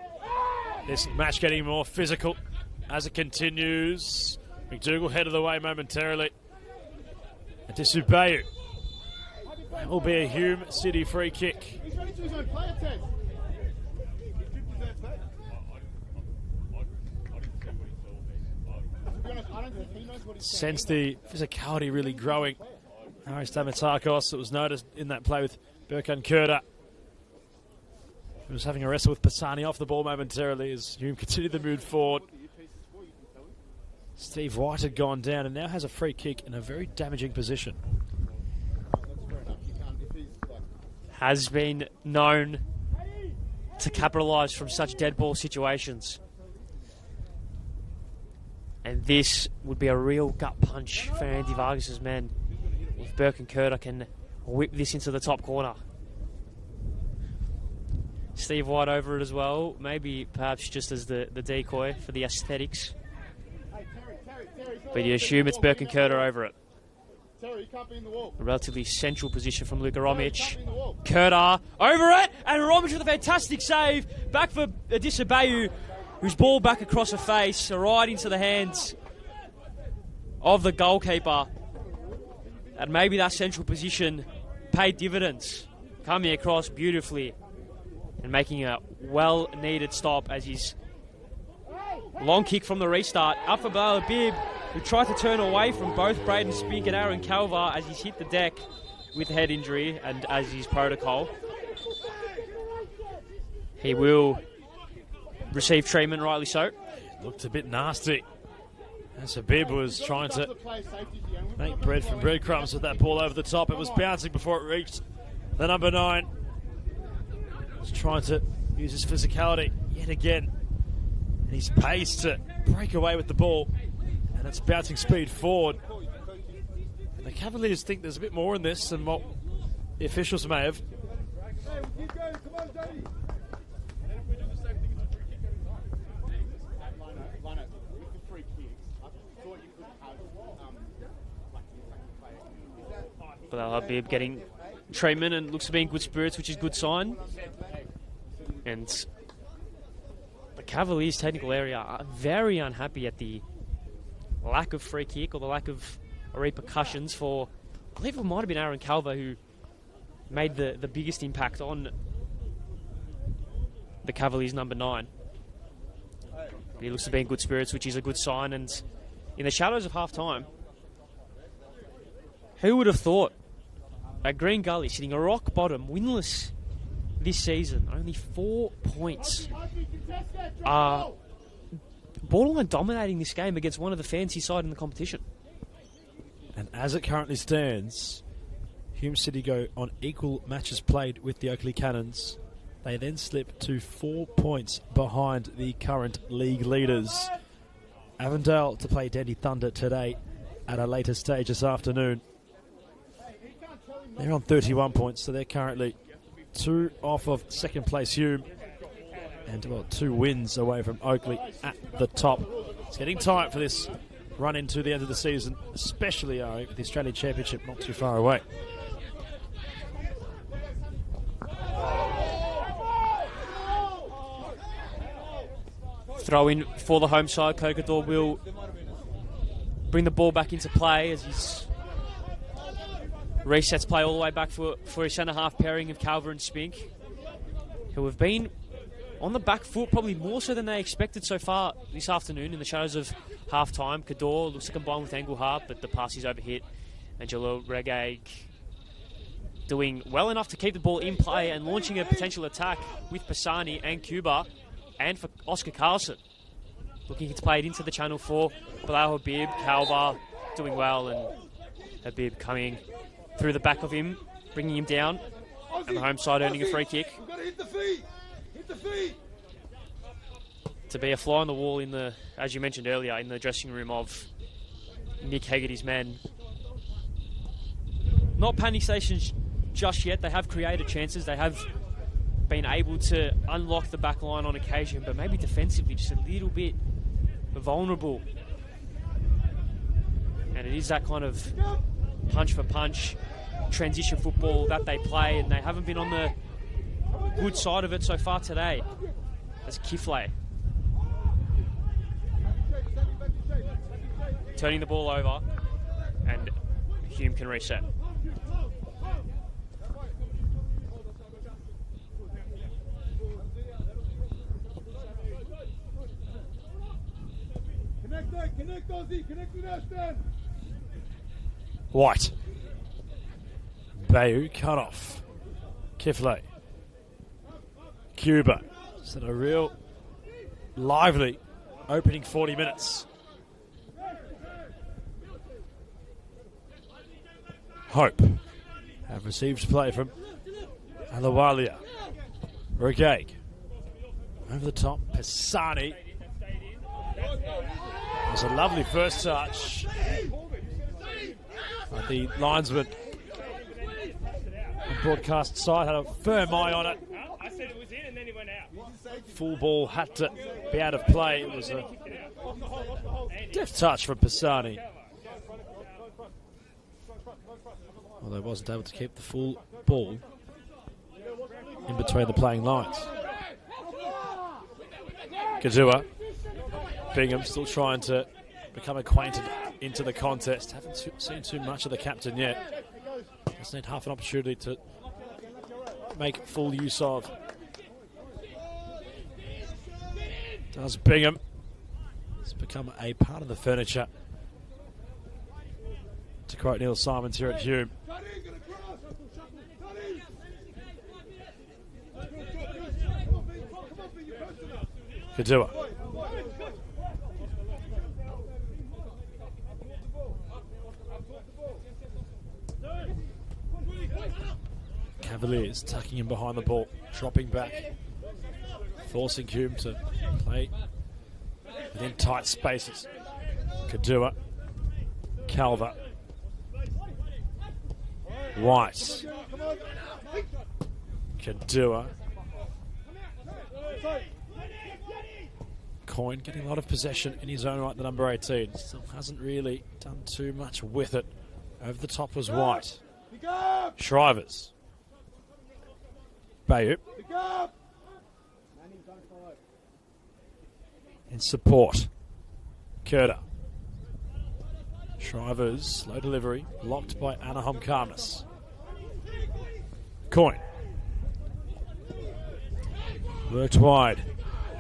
Speaker 3: This match getting more physical as it continues. McDougall headed away momentarily. Adisubayu. That will be a Hume City free kick. Sense the physicality really growing. Aris Damatakos, it was noticed in that play with Berkan Kurda. He was having a wrestle with Pisani off the ball momentarily as Hume continued the move forward. Steve White had gone down and now has a free kick in a very damaging position.
Speaker 1: Has been known to capitalise from such dead ball situations. And this would be a real gut punch for Andy Vargas' men if Berkan Kurda can whip this into the top corner. Steve White over it as well, maybe perhaps just as the decoy for the aesthetics. But you assume it's Berkan Kurda over it. A relatively central position from Luka Romic. Kurda over it, and Romic with a fantastic save. Back for Adisubayu, whose ball back across the face, right into the hands of the goalkeeper. And maybe that central position paid dividends, coming across beautifully and making a well-needed stop as his long kick from the restart. Up for Bala Bibb, who tried to turn away from both Braden Spink and Aaron Calver as he's hit the deck with head injury and as his protocol. He will receive treatment, rightly so.
Speaker 3: Looked a bit nasty. As Habib was trying to make bread from breadcrumbs with that ball over the top. It was bouncing before it reached the number 9. Was trying to use his physicality yet again. And his pace to break away with the ball. And it's bouncing speed forward. And the Cavaliers think there's a bit more in this than what the officials may have.
Speaker 1: But they'll have Bibb getting treatment and looks to be in good spirits, which is a good sign. And the Cavaliers' technical area are very unhappy at the lack of free kick or the lack of repercussions for, I believe it might have been Aaron Calver who made the biggest impact on the Cavaliers' number 9. But he looks to be in good spirits, which is a good sign. And in the shadows of half-time, who would have thought at Green Gully, sitting a rock bottom, winless this season, only 4 points, are borderline dominating this game against one of the fancy side in the competition.
Speaker 5: And as it currently stands, Hume City go on equal matches played with the Oakley Cannons. They then slip to 4 points behind the current league leaders. Avondale to play Dandy Thunder today at a later stage this afternoon. They're on 31 points, so they're currently 2 off of second place Hume and about 2 wins away from Oakley at the top. It's getting tight for this run into the end of the season, especially with the Australian Championship not too far away.
Speaker 1: Throw in for the home side. Kokador will bring the ball back into play as he's resets play all the way back for his centre-half pairing of Calver and Spink, who have been on the back foot probably more so than they expected so far this afternoon in the shadows of half-time. Kador looks to combine with Engelhardt, but the pass is overhit. And Jalil Regag doing well enough to keep the ball in play and launching a potential attack with Pisani and Cuba and for Oscar Carlson. Looking to play it into the channel for Bilal Habib. Calvar doing well, and Habib coming through the back of him, bringing him down, and the home side earning a free kick. To be a fly on the wall in the, as you mentioned earlier, in the dressing room of Nick Hegarty's men. Not panic stations just yet. They have created chances. They have been able to unlock the back line on occasion, but maybe defensively just a little bit vulnerable. And it is that kind of punch for punch transition football that they play, and they haven't been on the good side of it so far today. As Kiflay turning the ball over, and Hume can reset.
Speaker 5: White. Bayou cut off. Kiflay. Cuba. It's a real lively opening 40 minutes. Hope have received play from Alawalia. Regag. Over the top. Pisani. It was a lovely first touch. But the linesman on broadcast side had a firm eye on it.
Speaker 6: I said it was in and then he went out.
Speaker 5: Full ball had to be out of play. It was a deft touch from Pisani. Although he wasn't able to keep the full ball in between the playing lines. Kazua. Bingham still trying to become acquainted into the contest. Haven't seen too much of the captain yet. Just need half an opportunity to make full use of. Does Bingham. It's become a part of the furniture, to quote Neil Simons here at Hume. Kadua. Cavaliers tucking in behind the ball, dropping back, forcing Hume to play within tight spaces. Kadua, Calver, White, Kadua, Coyne getting a lot of possession in his own right, the number 18. Still hasn't really done too much with it. Over the top was White. Shrivers. Bayou. In support. Kurta. Shrivers, slow delivery, blocked by Anahom Karmas. Coyne. Worked wide.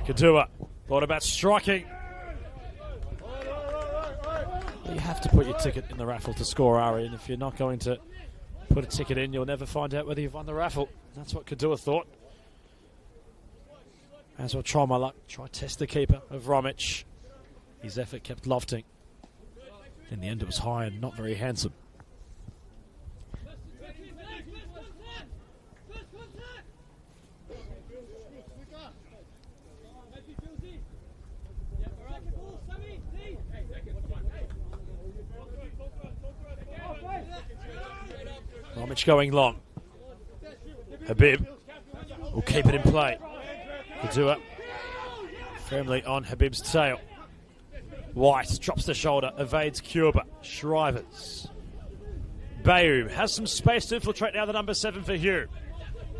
Speaker 5: Kadua. Thought about striking. You have to put your ticket in the raffle to score, Ari, and if you're not going to put a ticket in, you'll never find out whether you've won the raffle. That's what Kadua thought. As well try my luck, try test the keeper of Romic. His effort kept lofting. In the end it was high and not very handsome. Romic going long. Habib will keep it in play. Kadua firmly on Habib's tail. White drops the shoulder, evades Cuba. Shrivers. Bayou has some space to infiltrate now, the number 7 for Hume.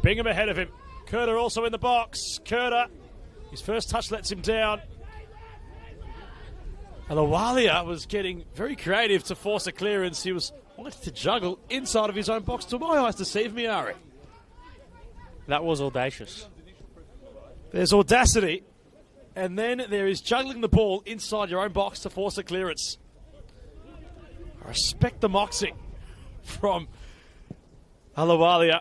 Speaker 5: Bingham ahead of him. Kurta also in the box. Kurta, his first touch lets him down. Alawalia was getting very creative to force a clearance. He was wanting to juggle inside of his own box. To my eyes, deceive me, Ari.
Speaker 1: That was audacious.
Speaker 5: There's audacity, and then there is juggling the ball inside your own box to force a clearance. I respect the moxie from Alawalia.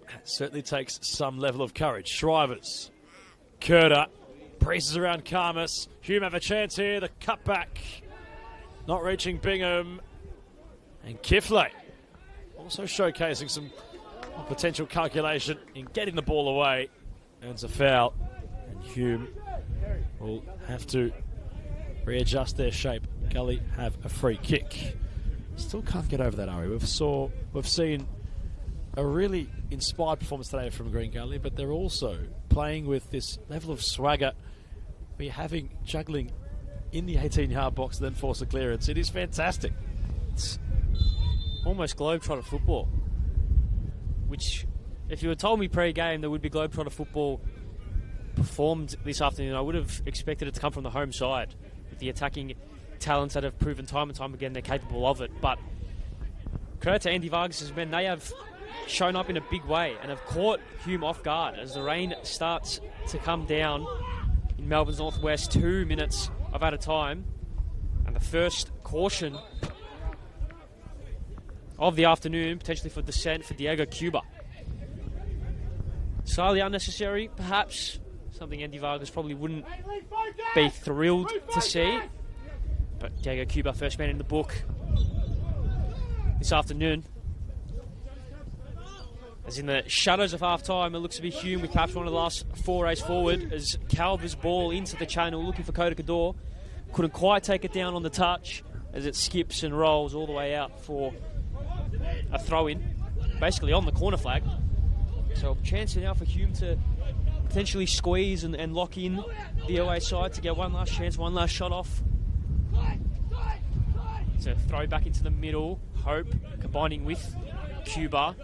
Speaker 5: It certainly takes some level of courage. Shrivers. Kurta braces around Karmas. Hume have a chance here. The cutback. Not reaching Bingham. And Kifley also showcasing some potential calculation in getting the ball away. Earns a foul. And Hume will have to readjust their shape. Gully have a free kick. Still can't get over that, Ari. We've seen a really inspired performance today from Green Gully, but they're also playing with this level of swagger. We're having juggling in the 18-yard box, then force a clearance. It is fantastic.
Speaker 1: It's almost Globetrotter football, which, if you had told me pre-game there would be Globetrotter football performed this afternoon, I would have expected it to come from the home side, with the attacking talents that have proven time and time again they're capable of it. But credit to Andy Vargas' men, they have shown up in a big way and have caught Hume off guard as the rain starts to come down in Melbourne's northwest, 2 minutes of at a time, and the first caution of the afternoon, potentially for descent for Diego Cuba. Slightly unnecessary, perhaps, something Andy Vargas probably wouldn't be thrilled to see, but Diego Cuba, first man in the book this afternoon. As in the shadows of half-time, it looks to be Hume with perhaps one of the last forays forward as Calver's ball into the channel, looking for Kota Kador. Couldn't quite take it down on the touch as it skips and rolls all the way out for a throw-in, basically on the corner flag. So a chance now for Hume to potentially squeeze and lock in the away side to get one last chance, one last shot off. It's a throw back into the middle. Hope combining with Cuba,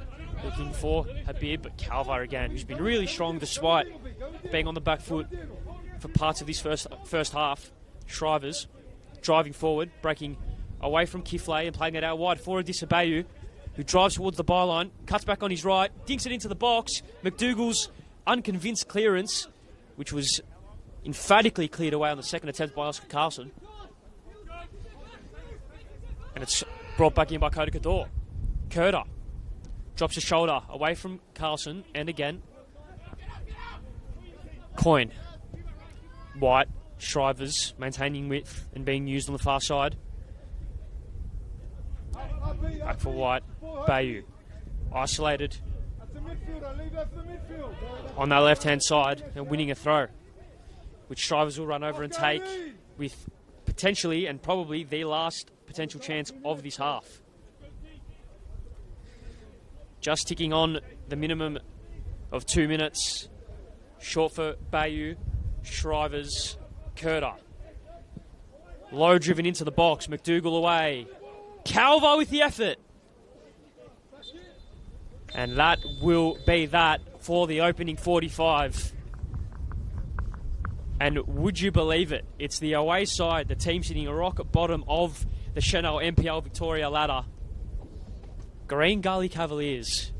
Speaker 1: looking for Habib, but Calvar again, who's been really strong despite being on the back foot for parts of this first half. Shrivers driving forward, breaking away from Kifley and playing it out wide for Adisabayu, who drives towards the byline, cuts back on his right, dinks it into the box. McDougall's unconvinced clearance, which was emphatically cleared away on the second attempt by Oscar Carlson. And it's brought back in by Kota Kador. Kurta drops his shoulder away from Carlson, and again, Coyne. White, Shrivers maintaining width and being used on the far side. Back for White, Bayou. Isolated on that left-hand side and winning a throw, which Shrivers will run over and take with potentially and probably the last potential chance of this half. Just ticking on the minimum of 2 minutes. Short for Bayou, Shrivers, Kurta. Low driven into the box, McDougall away. Calvo with the effort. And that will be that for the opening 45. And would you believe it? It's the away side, the team sitting a rock at bottom of the Senol NPL Victoria ladder. Green Gully Cavaliers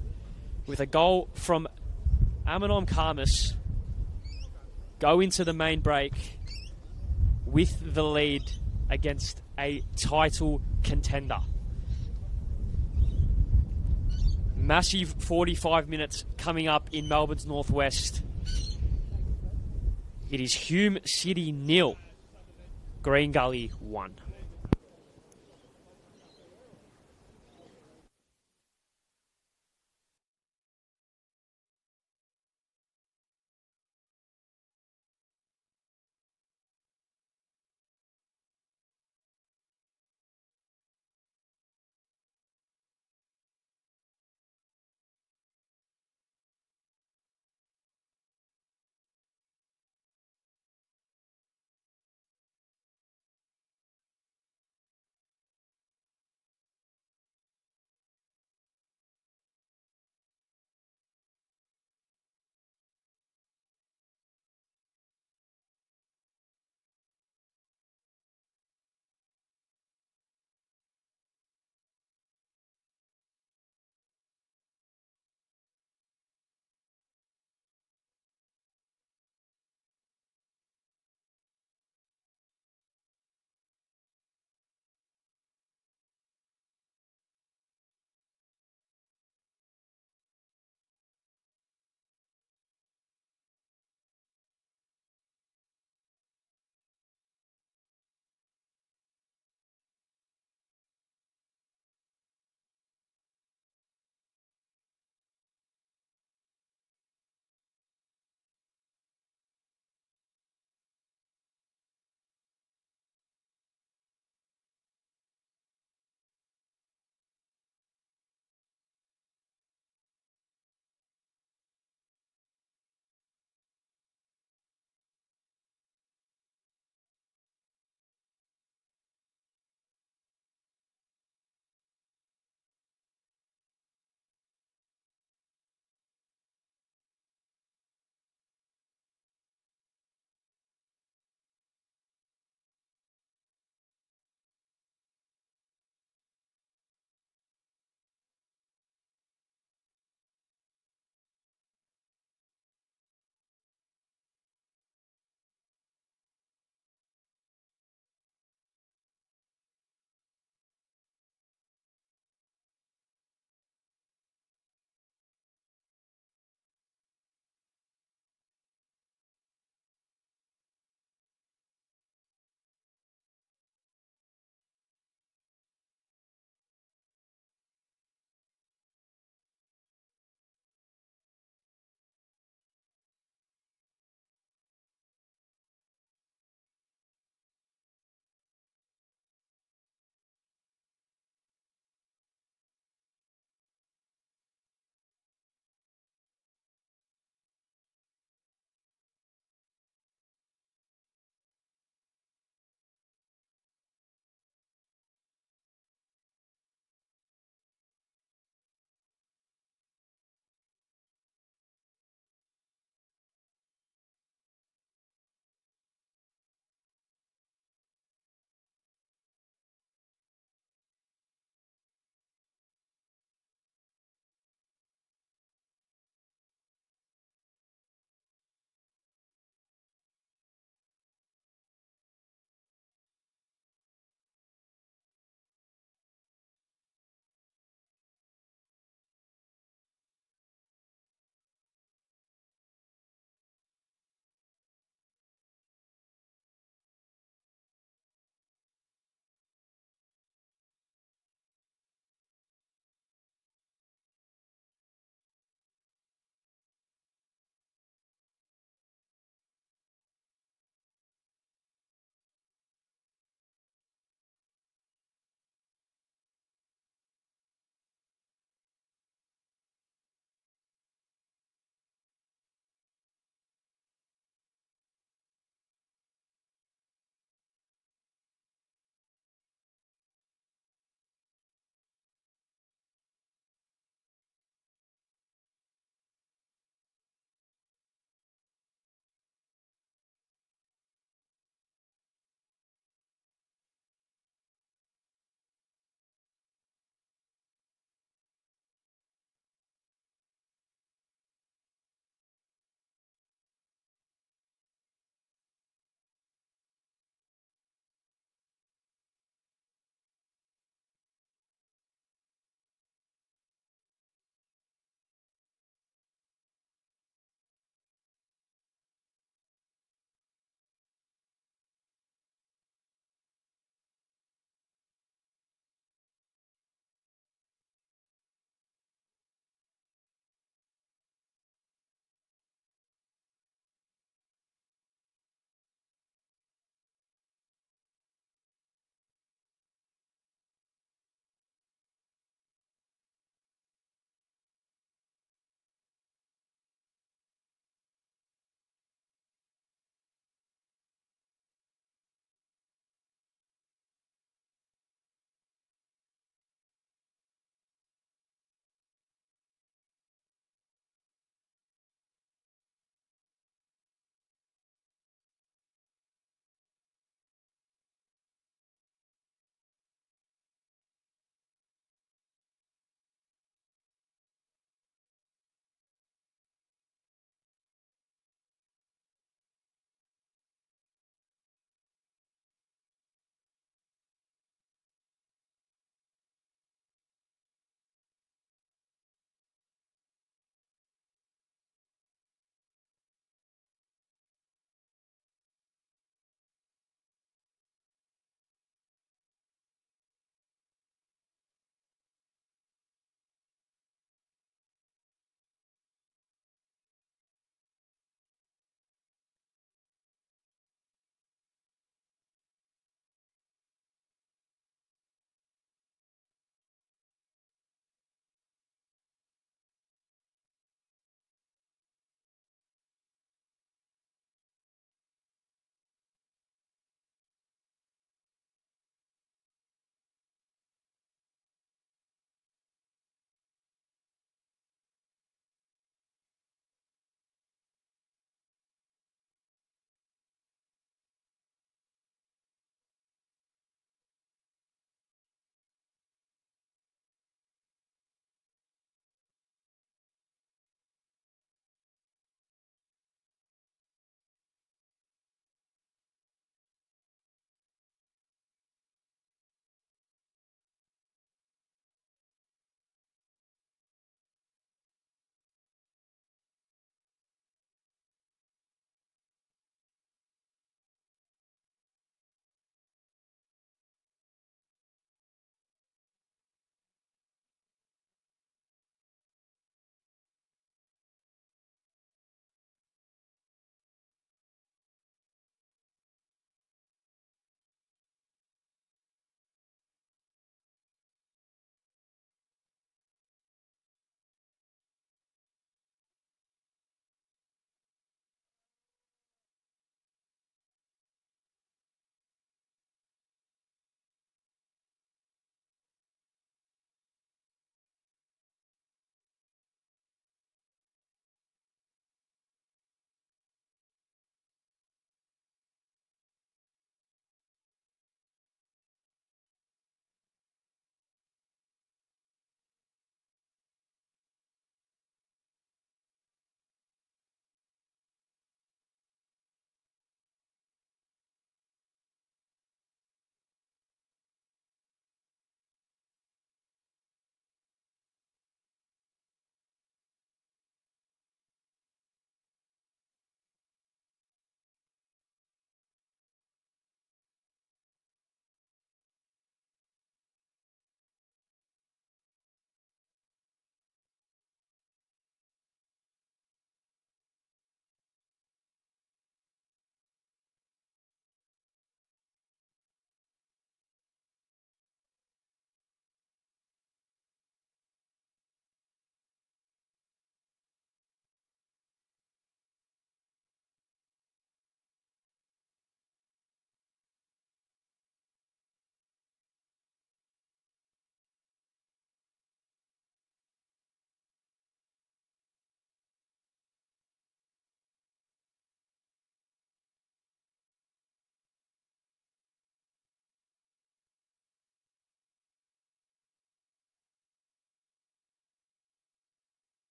Speaker 1: with a goal from Aminom Karmas go into the main break with the lead against a title contender. Massive 45 minutes coming up in Melbourne's northwest. It is Hume City 0, Green Gully 1.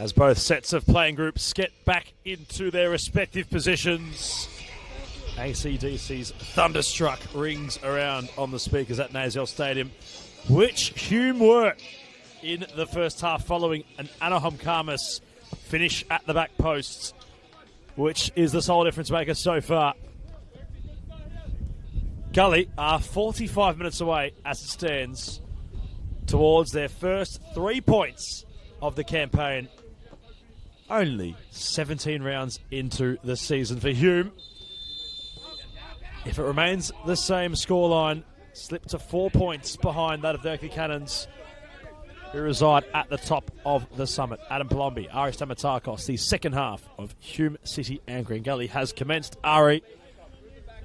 Speaker 5: as both sets of playing groups get back into their respective positions. AC/DC's Thunderstruck rings around on the speakers at Nazelle Stadium, which Hume were in the first half following an Anaheim Karmas finish at the back posts, which is the sole difference maker so far. Gully are 45 minutes away as it stands towards their first 3 points of the campaign. Only 17 rounds into the season for Hume. If it remains the same scoreline, slip to 4 points behind that of the Oakley Cannons, who reside at the top of the summit. Adam Palombi, Ari Stamatakos, the second half of Hume City and Green Gully has commenced. Ari,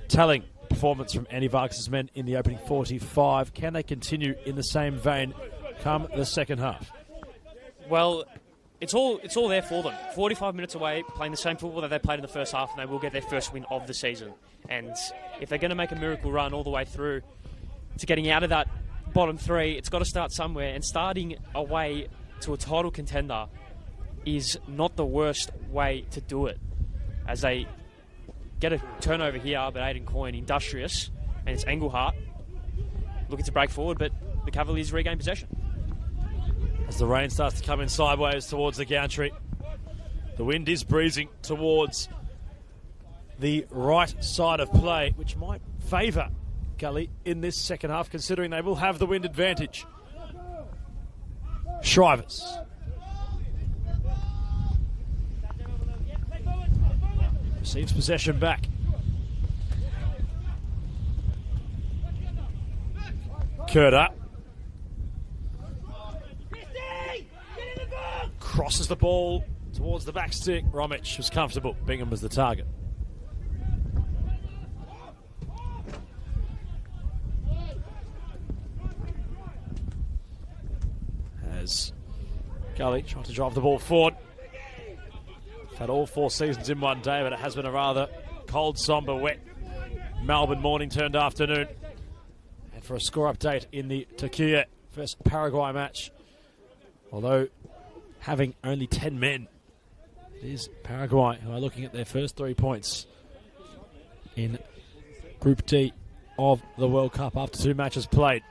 Speaker 5: telling performance from Andy Vargas' men in the opening 45. Can they continue in the same vein come the second half?
Speaker 1: Well, it's all there for them. 45 minutes away, playing the same football that they played in the first half, and they will get their first win of the season. And if they're going to make a miracle run all the way through to getting out of that bottom three, it's got to start somewhere, and starting away to a title contender is not the worst way to do it, as they get a turnover here, but Aiden Coyne industrious, and it's Engelhart looking to break forward, but the Cavaliers regain possession.
Speaker 5: As the rain starts to come in sideways towards the gantry, the wind is breezing towards the right side of play, which might favour Gully in this second half, considering they will have the wind advantage. Shrivers. Receives possession back. Kurta. Crosses the ball towards the back stick. Romic was comfortable. Bingham was the target. As Gully trying to drive the ball forward. Had all 4 seasons in one day, but it has been a rather cold, sombre, wet Melbourne morning turned afternoon. And for a score update in the Turkey versus Paraguay match, although having only 10 men, it is Paraguay who are looking at their first 3 points in Group D of the World Cup after 2 matches played.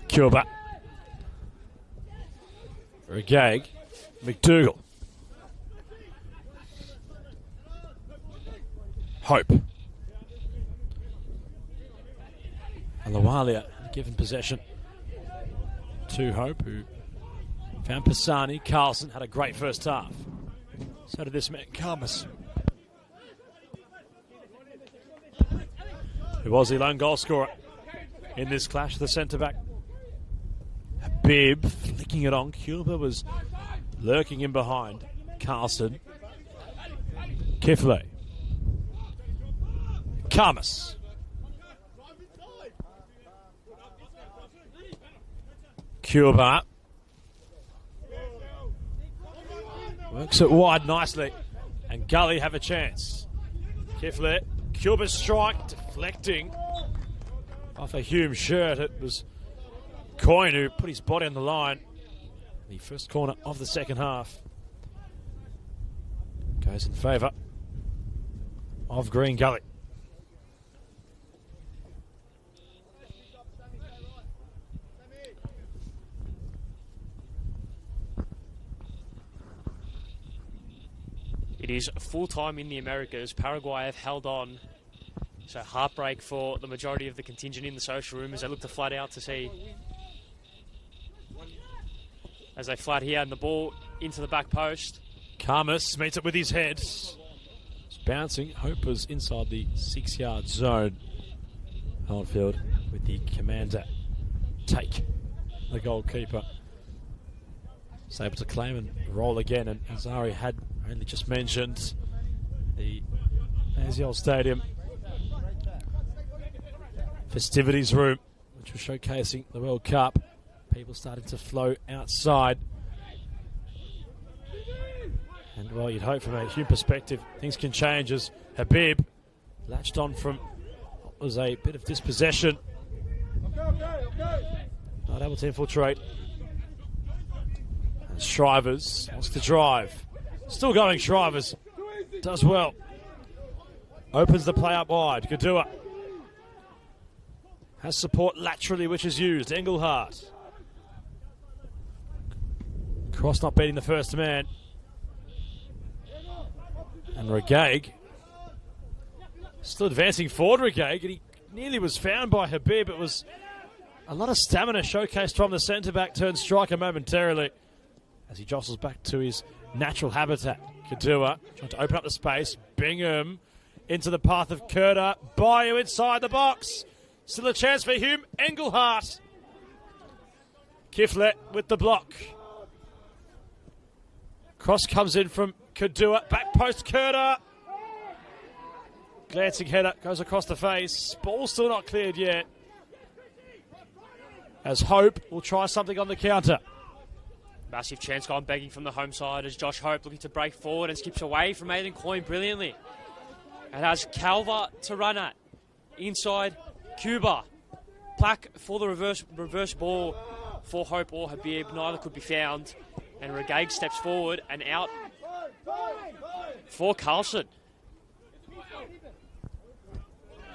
Speaker 5: Cuba. For a gag. McDougall. Hope. And Lawalia given possession to Hope, who found Pisani. Carlson had a great first half. So did this man, Karmas, who was the lone goal scorer in this clash, the centre-back. Habib flicking it on. Cuba was lurking in behind. Carlson. Kifle. Karmas. Cuba. Works it wide nicely. And Gully have a chance. Kifle. Cuba's strike deflecting off a Hume shirt. It was Coyne who put his body on the line. The first corner of the second half goes in favour of Green Gully.
Speaker 1: It is full time in the Americas. Paraguay have held on. So heartbreak for the majority of the contingent in the social room as they look to flat out to see. As they flat here and the ball into the back post.
Speaker 5: Karmas meets it with his head. It's bouncing. Hope was inside the 6-yard zone. Holdfield with the commander take the goalkeeper. Is able to claim and roll again. And as Ari had only just mentioned, the Nazelle Stadium festivities room, which was showcasing the World Cup. People starting to flow outside. And well, you'd hope from a Hume perspective, things can change as Habib latched on from what was a bit of dispossession. Not able to infiltrate. Shrivers wants to drive. Still going, Shrivers. Does well. Opens the play up wide. Gadua has support laterally, which is used. Engelhardt. Cross not beating the first man. And Regaig still advancing forward, Regaig, and he nearly was found by Habib. It was a lot of stamina showcased from the centre-back turned striker momentarily as he jostles back to his natural habitat. Kadua trying to open up the space. Bingham into the path of Kurta. Bayou inside the box. Still a chance for Hume. Engelhardt. Kiflet with the block. Cross comes in from Kadua. Back post Kurta. Glancing header goes across the face. Ball still not cleared yet. As Hope will try something on the counter.
Speaker 1: Massive chance gone begging from the home side as Josh Hope looking to break forward and skips away from Aidan Coyne brilliantly. And has Calver to run at. Inside, Cuba. Plaque for the reverse ball for Hope or Habib. Neither could be found. And Regaig steps forward and out for Carlson.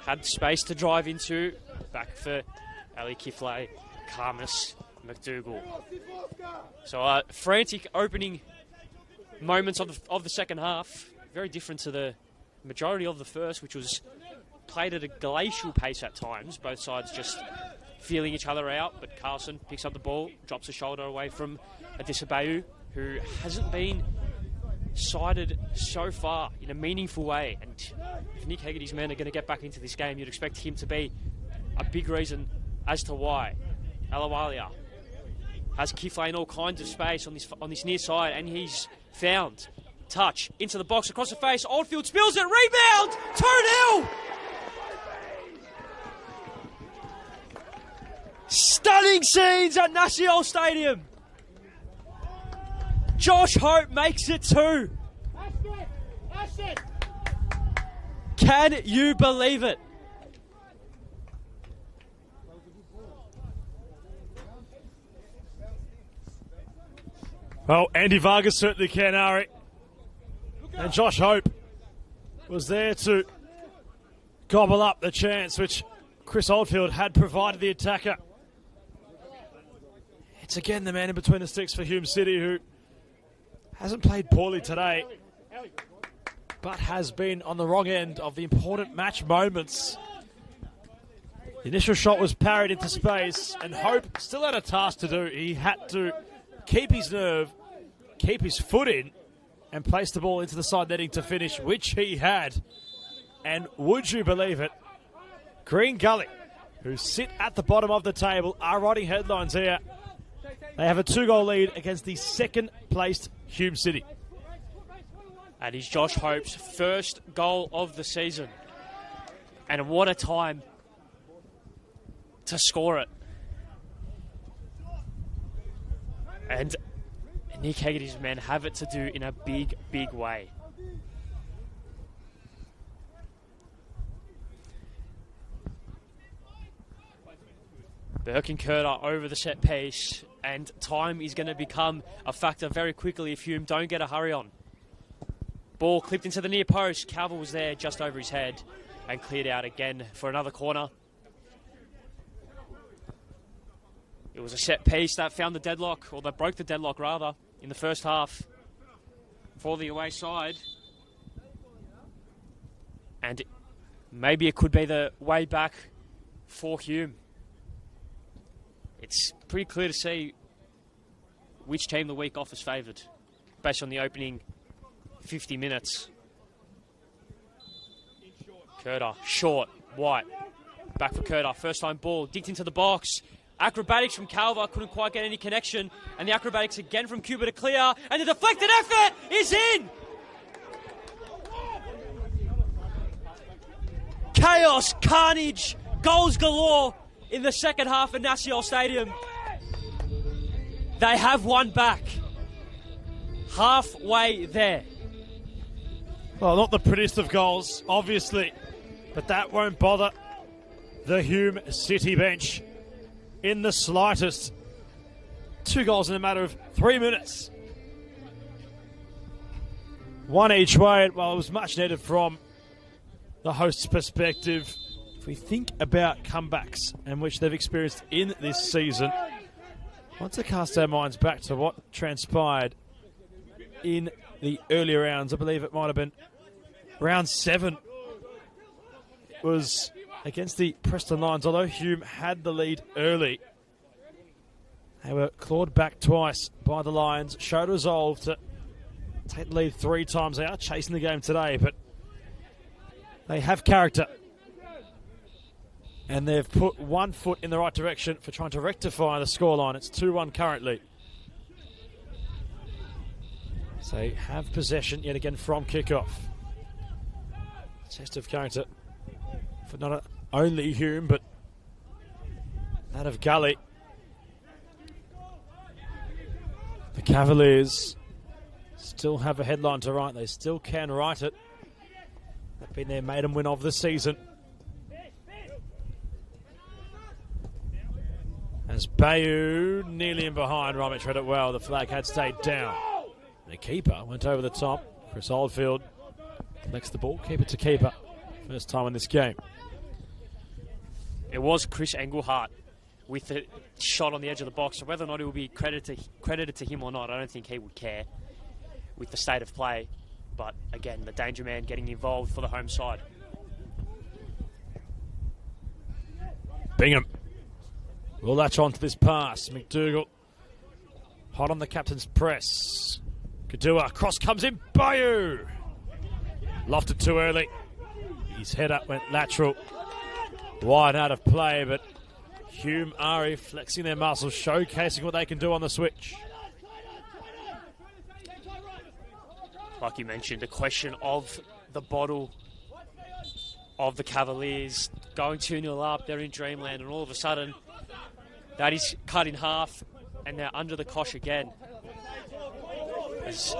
Speaker 1: Had space to drive into. Back for Ali Kifle, Karmas, McDougall. So frantic opening moments of the second half. Very different to the majority of the first, which was played at a glacial pace at times. Both sides just feeling each other out. But Carlson picks up the ball, drops a shoulder away from Adisabayu, who hasn't been sided so far in a meaningful way. And if Nick Hegarty's men are going to get back into this game, you'd expect him to be a big reason as to why. Alawalia has Kifle in all kinds of space on this near side, and he's found. Touch into the box across the face. Oldfield spills it. Rebound. 2-0. Stunning scenes at National Stadium. Josh Hope makes it 2. Can you believe it?
Speaker 5: Well, Andy Vargas certainly can, Ari. And Josh Hope was there to gobble up the chance which Chris Oldfield had provided the attacker. It's again the man in between the sticks for Hume City, who hasn't played poorly today, but has been on the wrong end of the important match moments. The initial shot was parried into space, and Hope still had a task to do. He had to keep his nerve, keep his foot in, and place the ball into the side netting to finish, which he had. And would you believe it, Green Gully, who sit at the bottom of the table, are writing headlines here. They have a 2-goal lead against the second-placed Hume City.
Speaker 1: And it's Josh Hope's first goal of the season. And what a time to score it. And Nick Hegarty's men have it to do in a big, big way. Burke and Kurta over the set piece, and time is going to become a factor very quickly if Hume don't get a hurry on. Ball clipped into the near post. Calver was there just over his head and cleared out again for another corner. It was a set piece that found the deadlock, or that broke the deadlock rather, in the first half for the away side. And maybe it could be the way back for Hume. It's pretty clear to see which team the week off is favoured based on the opening 50 minutes. Kurta, short, White. Back for Kurta, first time ball, digged into the box. Acrobatics from Calver, couldn't quite get any connection. And the acrobatics again from Cuba to clear. And the deflected effort is in! Chaos, carnage, goals galore in the second half of National Stadium. They have one back. Halfway there.
Speaker 5: Well, not the prettiest of goals, obviously, but that won't bother the Hume City bench in the slightest. 2 goals in a matter of 3 minutes. One each way. Well, it was much needed from the host's perspective. If we think about comebacks and which they've experienced in this season, once to cast our minds back to what transpired in the earlier rounds, I believe it might have been round 7 was against the Preston Lions. Although Hume had the lead early, they were clawed back twice by the Lions, showed resolve to take the lead 3 times. They are chasing the game today, but they have character. And they've put one foot in the right direction for trying to rectify the scoreline. It's 2-1 currently. So they have possession yet again from kickoff. Test of character for not only Hume, but that of Gully. The Cavaliers still have a headline to write. They still can write it. That's been their maiden win of the season. As Bayou nearly in behind, Romich read it well. The flag had stayed down. The keeper went over the top. Chris Oldfield collects the ball, keeper to keeper. First time in this game.
Speaker 1: It was Chris Engelhart with the shot on the edge of the box. So whether or not it will be credited to him or not, I don't think he would care with the state of play. But again, the danger man getting involved for the home side.
Speaker 5: Bingham will latch on to this pass. McDougall hot on the captain's press. Kadua, cross comes in. Bayou lofted too early. His head up went lateral. Wide out of play, but Hume Ari flexing their muscles, showcasing what they can do on the switch.
Speaker 1: Like you mentioned, the question of the bottle of the Cavaliers going 2-0 up, they're in dreamland, and all of a sudden that is cut in half and they're under the cosh again. As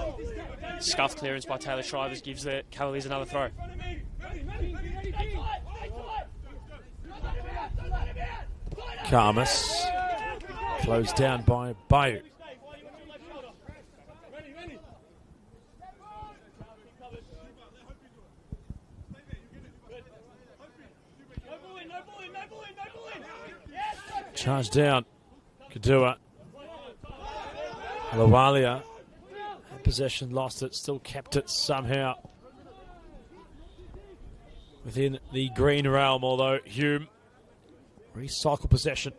Speaker 1: scuff clearance by Taylor Shrivers gives the Cavaliers another throw.
Speaker 5: Karmas closed down by Bayou. Charge down. Kadua. Lawalia had possession, lost it, still kept it somehow within the green realm, although Hume recycle possession.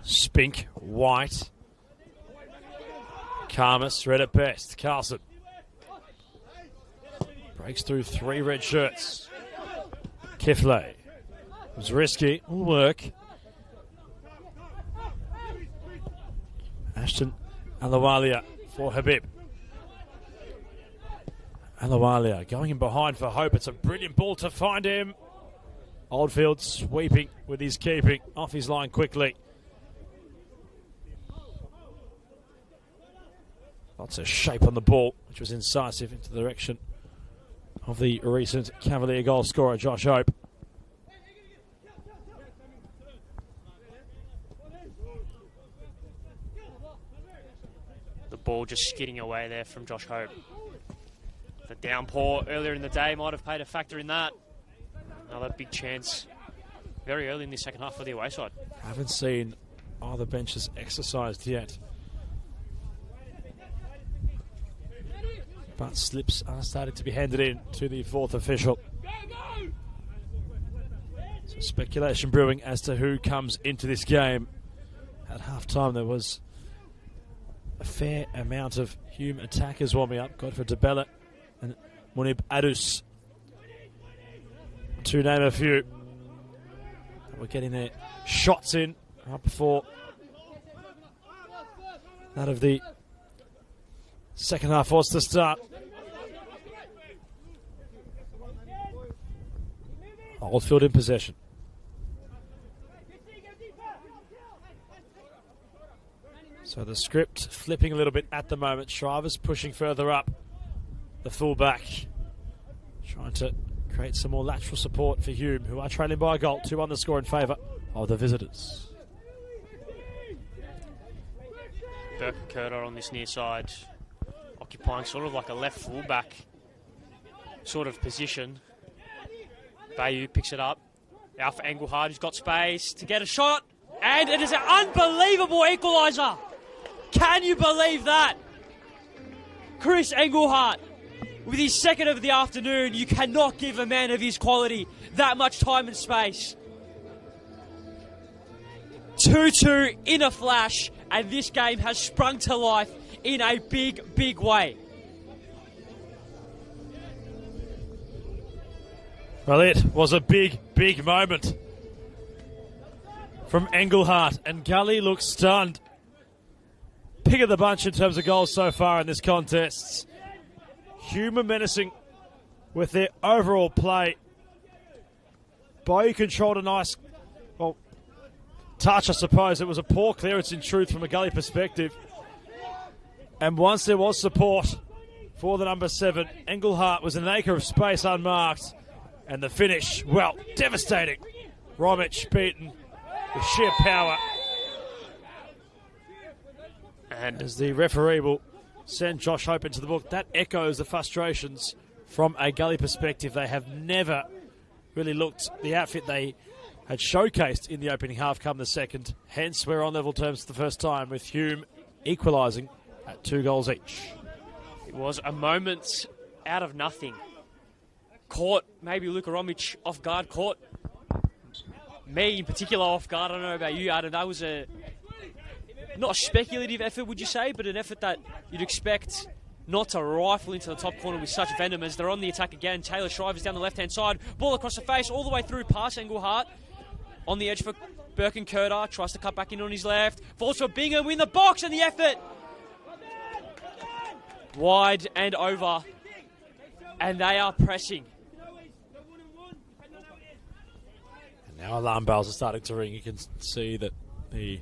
Speaker 5: Spink, White. Karmas read it best. Carlson breaks through 3 red shirts. Kifley was risky, will work. Ashton Alawalia for Habib. Alawalia going in behind for Hope. It's a brilliant ball to find him. Oldfield sweeping with his keeping off his line quickly. Lots of shape on the ball, which was incisive into the direction of the recent Cavalier goal scorer, Josh Hope.
Speaker 1: The ball just skidding away there from Josh Hope. The downpour earlier in the day might have played a factor in that. Another big chance very early in the second half for the away side.
Speaker 5: Haven't seen either benches exercised yet, but slips are starting to be handed in to the 4th official. So speculation brewing as to who comes into this game. At half-time there was a fair amount of Hume attackers warming up. Godfrey DeBella and Munib Adus, to name a few. We're getting their shots in right before that of the second half was to start. Oldfield in possession. So the script flipping a little bit at the moment. Shrivers pushing further up. The fullback trying to create some more lateral support for Hume, who are trailing by a goal. 2-1 the score in favour of the visitors.
Speaker 1: Curder on this near side, occupying sort of like a left fullback sort of position. Bayou picks it up. Out for Engelhardt, who's got space to get a shot. And it is an unbelievable equaliser. Can you believe that? Chris Engelhardt, with his second of the afternoon, you cannot give a man of his quality that much time and space. 2-2 in a flash, and this game has sprung to life in a big, big way.
Speaker 5: Well, it was a big, big moment from Engelhardt, and Gully looks stunned. Pick of the bunch in terms of goals so far in this contest. Hume menacing with their overall play. Bayou controlled a nice, touch, I suppose. It was a poor clearance in truth from a Gully perspective. And once there was support for the number 7, Engelhardt was an acre of space unmarked. And the finish, well, devastating. Romic beaten with sheer power. And as the referee will send Josh Hope into the book, that echoes the frustrations from a Gully perspective. They have never really looked the outfit they had showcased in the opening half come the second. Hence, we're on level terms for the first time, with Hume equalising at 2 goals each.
Speaker 1: It was a moment out of nothing. Caught maybe Luka Romic off guard, caught me in particular off guard. I don't know about you, Adam. That was not a speculative effort, would you say, but an effort that you'd expect not to rifle into the top corner with such venom as they're on the attack again. Taylor Shriver's down the left-hand side. Ball across the face, all the way through past Engelhardt. On the edge for Birkenkerder. Tries to cut back in on his left. Falls for Bingham in the box, and the effort. Wide and over. And they are pressing.
Speaker 5: Now alarm bells are starting to ring. You can see that the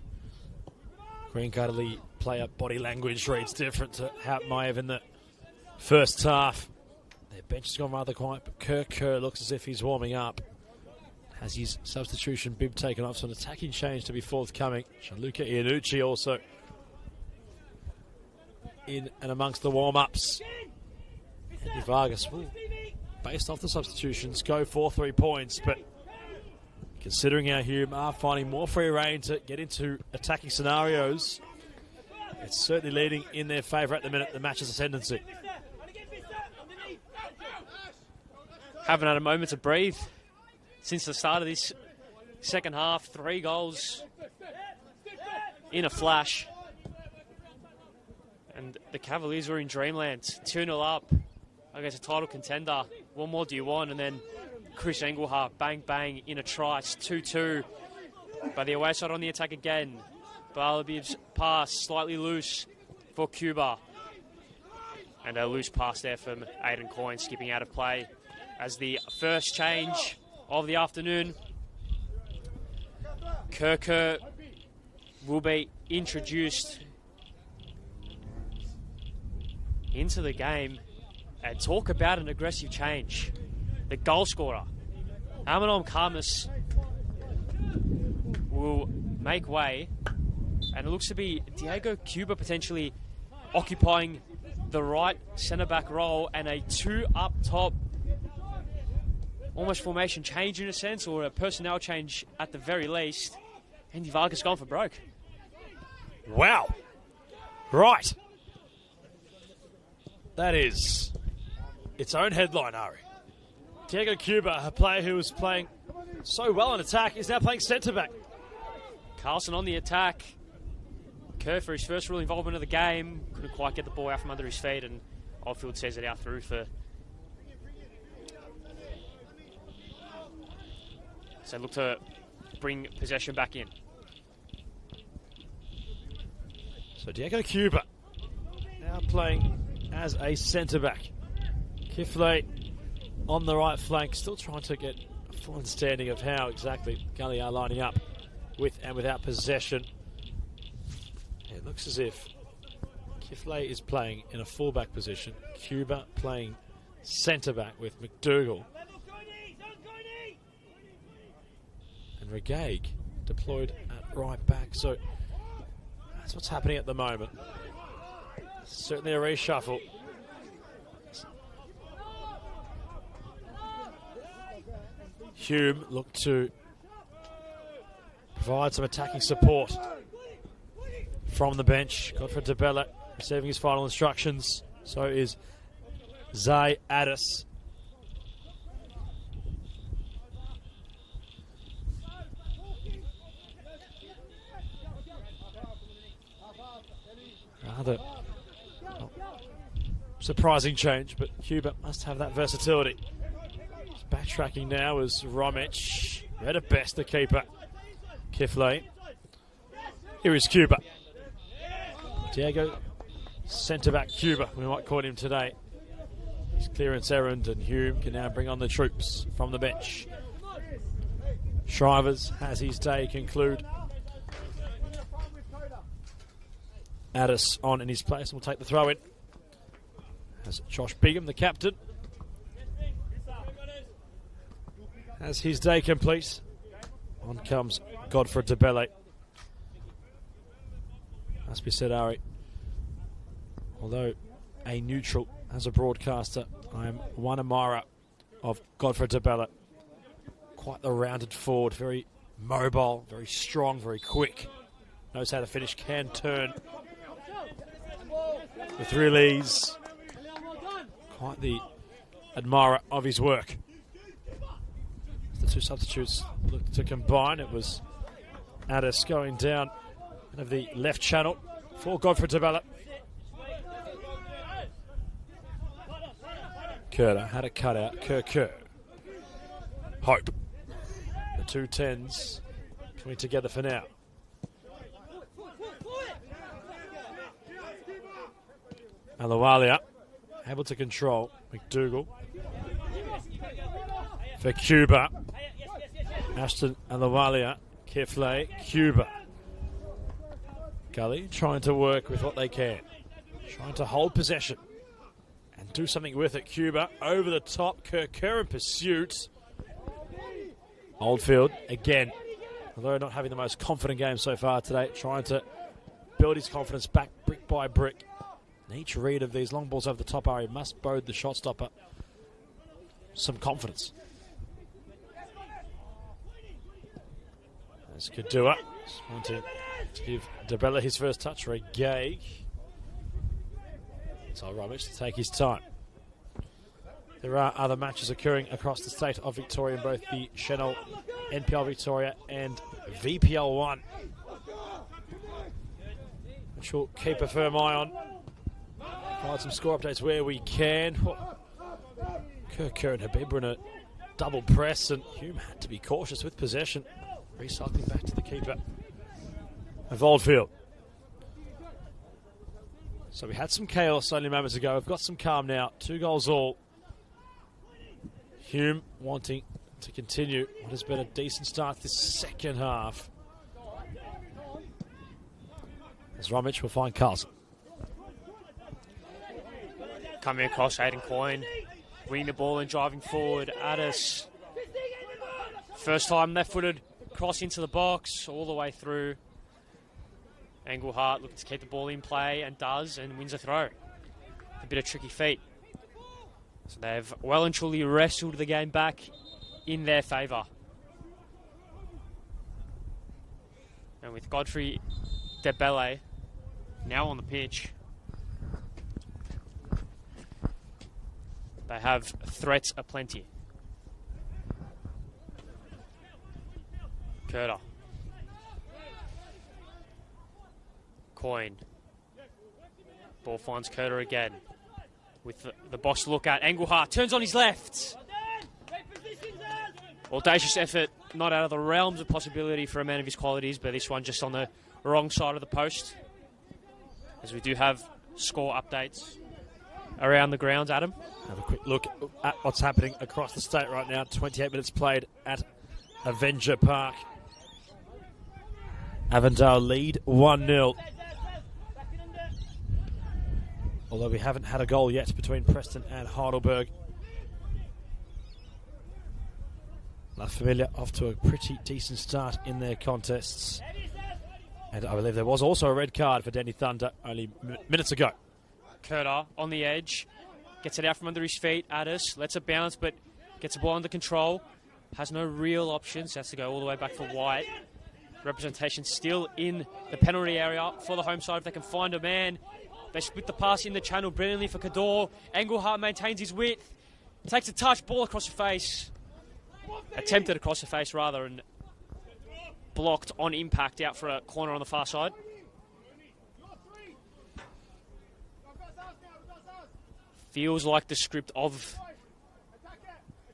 Speaker 5: Green Gully player body language reads different to how it may have in the first half. Their bench has gone rather quiet, but Kerr looks as if he's warming up. Has his substitution bib taken off, so an attacking change to be forthcoming. Gianluca Iannucci also in and amongst the warm-ups. Andy Vargas will, based off the substitutions, go for 3 points, but considering how Hume are finding more free rein to get into attacking scenarios, it's certainly leading in their favour at the minute, the match's ascendancy.
Speaker 1: Haven't had a moment to breathe since the start of this second half. 3 goals in a flash. And the Cavaliers were in dreamland. 2-0 up against a title contender. What more do you want? And then Chris Engelhardt, bang, bang, in a trice. 2-2. By the away side on the attack again. Balabib's pass, slightly loose for Cuba. And a loose pass there from Aidan Coyne, skipping out of play as the first change of the afternoon. Kerr will be introduced into the game, and talk about an aggressive change. The goal scorer, Aminom Karmas, will make way, and it looks to be Diego Cuba potentially occupying the right centre-back role, and a 2 up top, almost formation change in a sense, or a personnel change at the very least. Andy Vargas gone for broke.
Speaker 5: Wow. Right. That is its own headline, Ari. Diego Cuba, a player who was playing so well in attack, is now playing centre-back.
Speaker 1: Carlson on the attack. Kerr for his first real involvement of the game. Couldn't quite get the ball out from under his feet, and Oldfield says it out through for... So look to bring possession back in.
Speaker 5: So Diego Cuba now playing as a centre-back. Kifle on the right flank, still trying to get a full understanding of how exactly Gully are lining up with and without possession. It looks as if Kifle is playing in a full-back position. Cuba playing centre-back with McDougall. And Regaig deployed at right back. So That's what's happening at the moment. Certainly a reshuffle. Hume looked to provide some attacking support from the bench. Godfrey DeBella receiving his final instructions. So is Zay Addis. Rather surprising change, but Hubert must have that versatility. He's backtracking now as Romic read at best the keeper. Kifley. Here is Cuba. Diego, centre-back Cuba, we might call him today. His clearance errand, and Hume can now bring on the troops from the bench. Shrivers has his day conclude. Addis on in his place and will take the throw in. As Josh Bigham, the captain, has his day complete. On comes Godfrey DeBelle. Must be said, Ari, although a neutral as a broadcaster, I am one admirer of Godfrey DeBelle. Quite the rounded forward, very mobile, very strong, very quick. Knows how to finish, can turn with real ease. Quite the admirer of his work. The two substitutes looked to combine. It was Addis going down of the left channel for Godfrey DeBella. Curter had a cutout. Kerr. Hope. The two tens coming together for now. Alawalia able to control McDougall. For Cuba. Ashton Alawalia. Kifley. Cuba. Gully trying to work with what they can. Trying to hold possession and do something with it. Cuba over the top. Kerr in pursuit. Oldfield again, although not having the most confident game so far today, trying to build his confidence back brick by brick. And each read of these long balls over the top area must bode the shot stopper some confidence. As Kadua wanting to give DeBella his first touch for a gag. So Romic to take his time. There are other matches occurring across the state of Victoria in both the Senol NPL Victoria and VPL 1, which we'll keep a firm eye on. Provide some score updates where we can. Kerr and Habib were in a double press, and Hume had to be cautious with possession. Recycling back to the keeper of Oldfield. So we had some chaos only moments ago. We've got some calm now. 2 goals all. Hume wanting to continue what has been a decent start this second half. As Romic will find Carlson.
Speaker 1: Coming across, Aiden Coyne, winning the ball and driving forward. Addis, first time left-footed, cross into the box, all the way through. Engelhart looking to keep the ball in play, and does, and wins a throw. A bit of tricky feet. So they've well and truly wrestled the game back in their favour. And with Godfrey DeBelle now on the pitch, they have threats aplenty. Curter. Coyne. Ball finds Curter again. With the box to look at. Engelhart turns on his left. Audacious effort, not out of the realms of possibility for a man of his qualities, but this one just on the wrong side of the post. As we do have score updates around the grounds, Adam.
Speaker 5: Have a quick look at what's happening across the state right now. 28 minutes played at Avenger Park. Avondale lead 1-0. Although we haven't had a goal yet between Preston and Heidelberg. La Familia off to a pretty decent start in their contests. And I believe there was also a red card for Danny Thunder only minutes ago.
Speaker 1: Curta on the edge. Gets it out from under his feet. Addis lets it bounce, but gets the ball under control. Has no real options. Has to go all the way back for White. Representation still in the penalty area for the home side. If they can find a man, they split the pass in the channel brilliantly for Cador. Engelhardt maintains his width. Takes a touch, ball across the face. Attempted across the face, rather, and blocked on impact out for a corner on the far side. Feels like the script of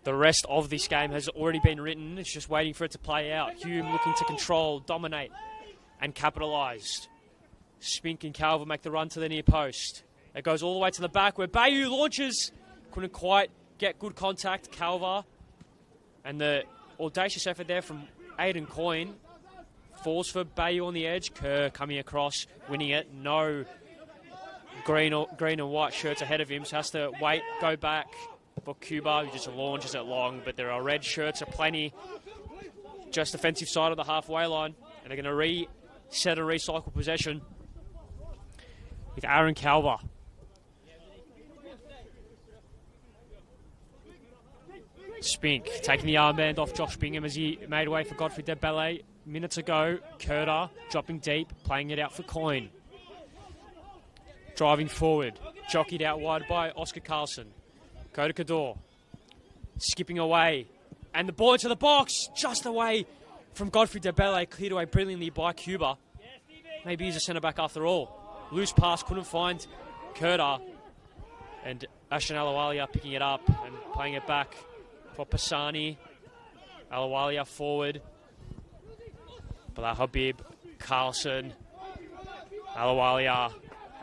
Speaker 1: the rest of this game has already been written. It's just waiting for it to play out. Hume looking to control, dominate, and capitalise. Spink and Calver make the run to the near post. It goes all the way to the back where Bayou launches. Couldn't quite get good contact. Calver. And the audacious effort there from Aidan Coyne. Falls for Bayou on the edge. Kerr coming across, winning it. No green and white shirts ahead of him, so has to wait, go back for Cuba, who just launches it long, but there are red shirts aplenty just defensive side of the halfway line, and they're going to reset and recycle possession with Aaron Calver. Spink taking the armband off Josh Bingham as he made way for Godfrey Debele minutes ago. Curta dropping deep, playing it out for Coyne. Driving forward, jockeyed out wide by Oscar Carlson. Go to Cador. Skipping away. And the ball into the box, just away from Godfrey Debele, cleared away brilliantly by Cuba. Maybe he's a centre-back after all. Loose pass, couldn't find Curta. And Ashton Alawalia picking it up and playing it back for Pisani. Alawalia forward. Bala Habib, Carlson, Alawalia.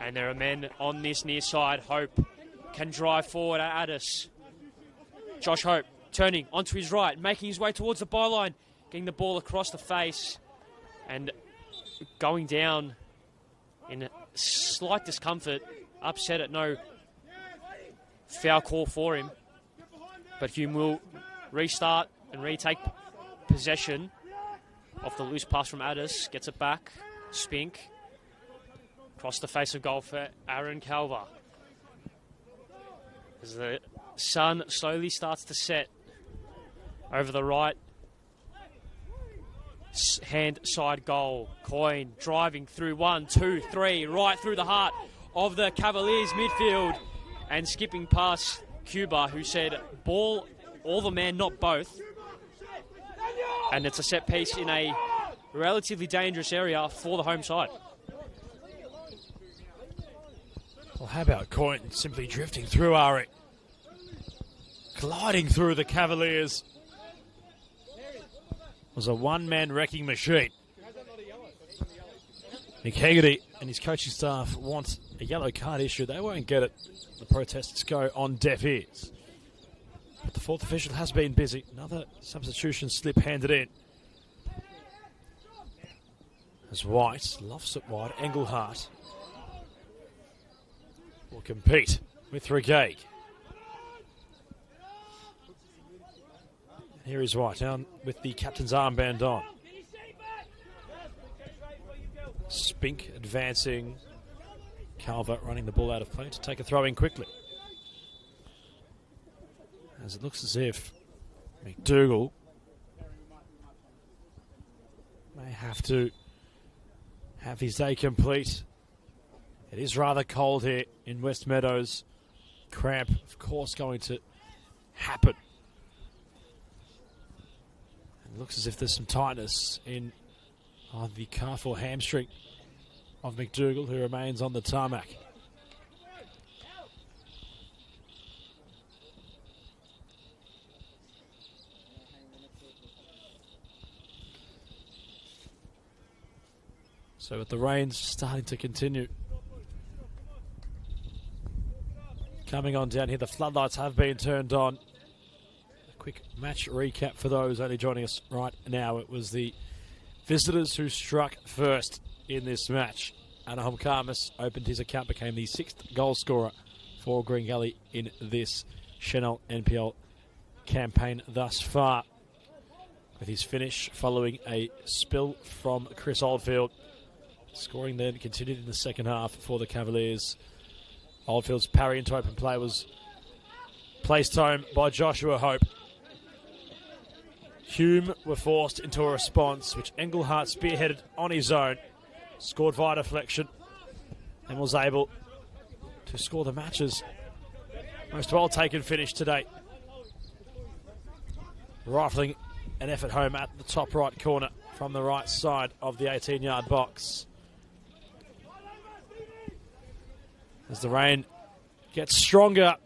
Speaker 1: And there are men on this near side. Hope can drive forward at Addis. Josh Hope turning onto his right, making his way towards the byline, getting the ball across the face and going down in slight discomfort, upset at no foul call for him. But Hume will restart and retake possession of the loose pass from Addis. Gets it back. Spink. Across the face of goal for Aaron Calver. As the sun slowly starts to set over the right hand side goal. Coyne driving through 1, 2, 3, right through the heart of the Cavaliers midfield and skipping past Cuba, who said, ball, all the man, not both. And it's a set piece in a relatively dangerous area for the home side.
Speaker 5: Well, how about Coyne simply drifting through Ari? Gliding through the Cavaliers. Was a one-man wrecking machine. Mick Hegarty and his coaching staff want a yellow card issue. They won't get it. The protests go on deaf ears. But the fourth official has been busy. Another substitution slip handed in. As White lofts it wide, Engelhardt will compete with Regaig. Here is White down with the captain's armband on. Spink advancing. Calvert running the ball out of play to take a throw in quickly. As it looks as if McDougall may have to have his day complete. It is rather cold here in West Meadows. Cramp, of course, going to happen. It looks as if there's some tightness in the calf or hamstring of McDougall, who remains on the tarmac. So with the rains starting to continue, coming on down here, the floodlights have been turned on. A quick match recap for those only joining us right now. It was the visitors who struck first in this match. Anahom Karmas opened his account, became the 6th goal scorer for Green Gully in this Senol NPL campaign thus far, with his finish following a spill from Chris Oldfield. Scoring then continued in the second half for the Cavaliers. Oldfield's parry into open play was placed home by Joshua Hope. Hume were forced into a response which Engelhardt spearheaded on his own, scored via deflection, and was able to score the match's most well-taken finish to date. Rifling an effort home at the top right corner from the right side of the 18-yard box. As the rain gets stronger,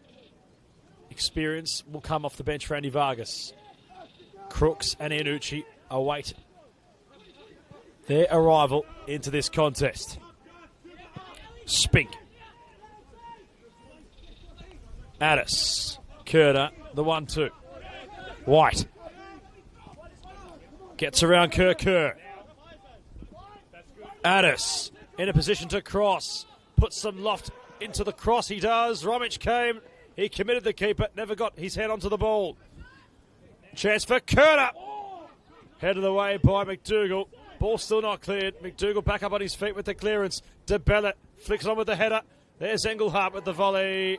Speaker 5: experience will come off the bench for Andy Vargas. Crooks and Iannucci await their arrival into this contest. Spink. Addis. Kerner, the 1-2. White. Gets around Kerr. Addis in a position to cross. Puts some loft into the cross. He does. Romic came. He committed the keeper. Never got his head onto the ball. Chance for Kerner. Headed away by McDougall. Ball still not cleared. McDougall back up on his feet with the clearance. DeBellet flicks on with the header. There's Engelhardt with the volley.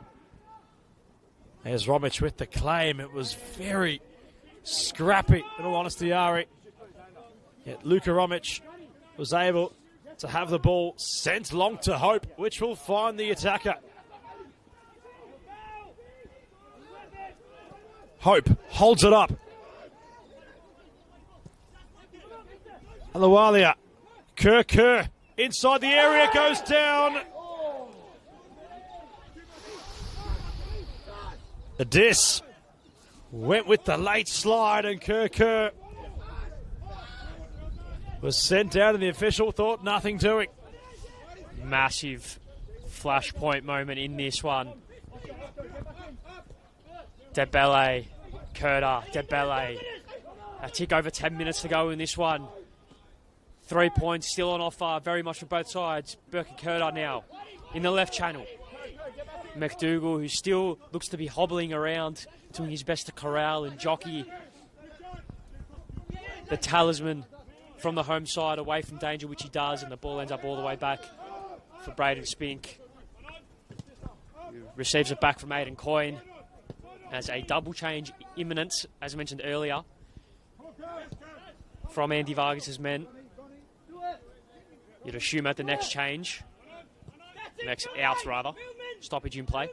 Speaker 5: There's Romic with the claim. It was very scrappy, in all honesty, Ari. Yet Luka Romic was able to have the ball sent long to Hope, which will find the attacker. Hope holds it up. Alawalia. Kerr. Inside the area, goes down. Addis went with the late slide, and Kerr was sent down, and the official thought nothing doing.
Speaker 1: Massive flashpoint moment in this one. DeBellet, DeBellet. A tick over 10 minutes to go in this one. 3 points still on offer, very much for both sides. Burke and Kerr now in the left channel. McDougall, who still looks to be hobbling around, doing his best to corral and jockey the talisman from the home side away from danger, which he does, and the ball ends up all the way back for Braden Spink. Who receives it back from Aidan Coyne as a double change imminent, as I mentioned earlier, from Andy Vargas' men. You'd assume at the next change, next out rather, stoppage in play.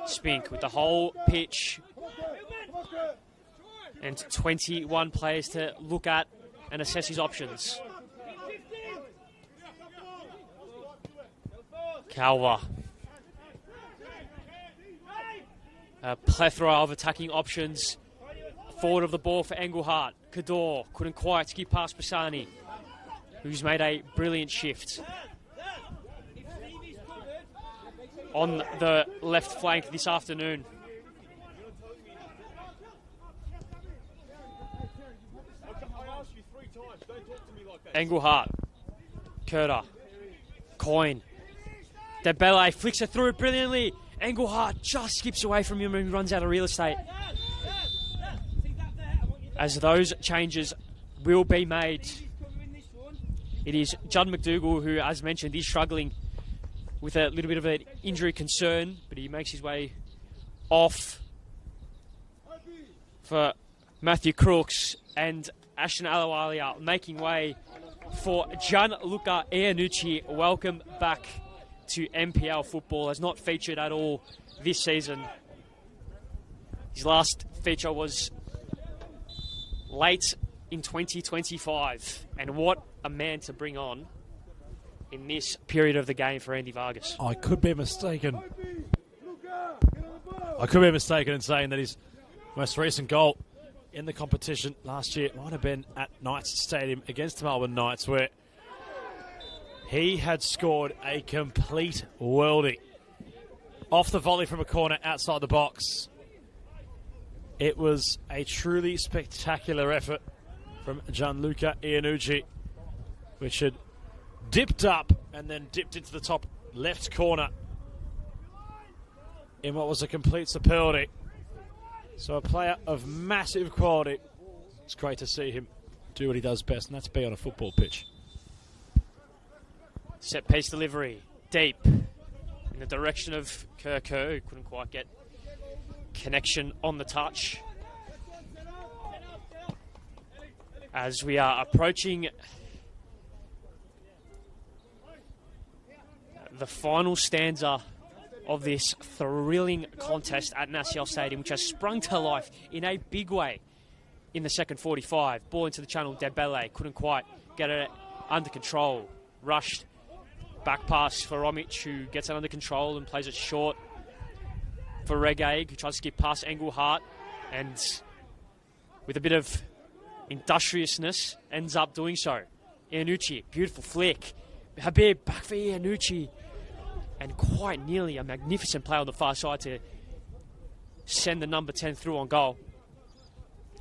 Speaker 1: Spink with the whole pitch and 21 players to look at and assess his options. Calva. A plethora of attacking options. Forward of the ball for Engelhardt. Kador couldn't quite skip past Pisani, who's made a brilliant shift on the left flank this afternoon. Engelhardt, Kerr, Coyne, DeBellet flicks it through brilliantly. Engelhardt just skips away from him and runs out of real estate. As those changes will be made, it is Judd McDougall who, as mentioned, is struggling with a little bit of an injury concern, but he makes his way off for Matthew Crooks, and Ashton Alawalia making way for Gianluca Iannucci. Welcome back to NPL football. Has not featured at all this season. His last feature was late in 2025, and what a man to bring on in this period of the game for Andy Vargas.
Speaker 5: I could be mistaken. In saying that his most recent goal in the competition last year might have been at Knights Stadium against the Melbourne Knights, where he had scored a complete worldie off the volley from a corner outside the box. It was a truly spectacular effort from Gianluca Iannucci, which had dipped up and then dipped into the top left corner in what was a complete superlative. So a player of massive quality. It's great to see him do what he does best, and that's be on a football pitch.
Speaker 1: Set piece delivery, deep, in the direction of Kerr, who couldn't quite get connection on the touch. As we are approaching the final stanza of this thrilling contest at Naciel Stadium, which has sprung to life in a big way in the second 45. Ball into the channel, Debele couldn't quite get it under control. Rushed back pass for Romic, who gets it under control and plays it short for Reggae, who tries to skip past Engelhardt, and with a bit of industriousness ends up doing so. Iannucci, beautiful flick. Habib back for Iannucci, and quite nearly a magnificent play on the far side to send the number 10 through on goal.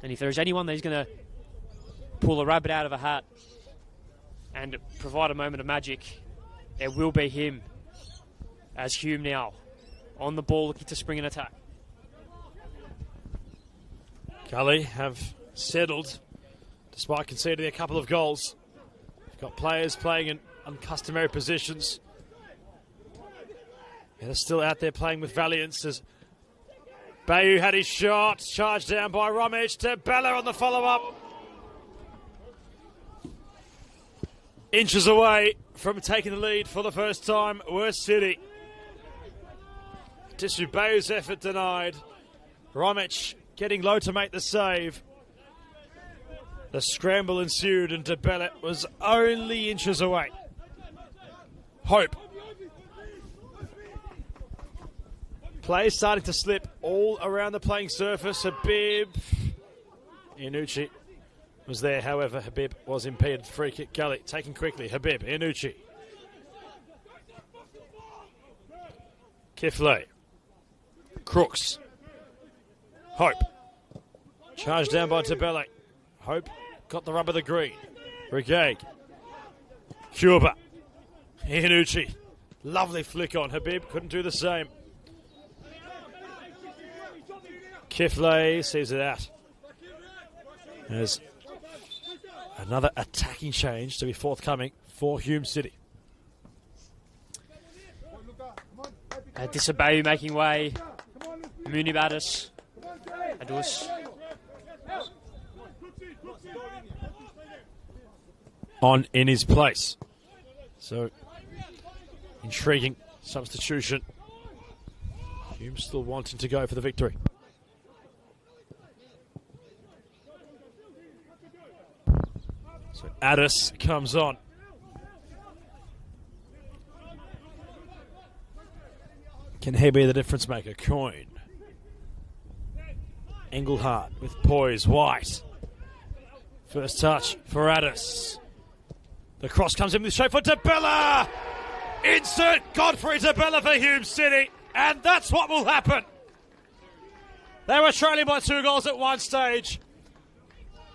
Speaker 1: And if there's anyone that is going to pull a rabbit out of a hat and provide a moment of magic, it will be him, as Hume now on the ball looking to spring an attack.
Speaker 5: Gully have settled despite conceding a couple of goals. They've got players playing in uncustomary positions. And they're still out there playing with valiance as Bayou had his shot, charged down by Romic to Bella on the follow-up. Inches away from taking the lead for the first time, Worst City. Bayou's effort denied. Romic getting low to make the save. The scramble ensued and DeBellet was only inches away. Hope. Play starting to slip all around the playing surface. Habib. Iannucci was there, however, Habib was impeded. Free kick, Gully taken quickly. Habib, Iannucci. Kifley. Crooks. Hope. Charged down by Tabele. Hope got the rub of the green. Regag. Cuba. Iannucci. Lovely flick on. Habib couldn't do the same. Kifley sees it out. There's another attacking change to be forthcoming for Hume City.
Speaker 1: Disabayu making way. Munibatis. Adus.
Speaker 5: On in his place. So, intriguing substitution. Hume still wanting to go for the victory. So Addis comes on. Can he be the difference maker? Coyne. Engelhardt with poise. White. First touch for Addis. The cross comes in with shape for DeBella. Insert Godfrey DeBella for Hume City. And that's what will happen. They were trailing by 2 goals at one stage.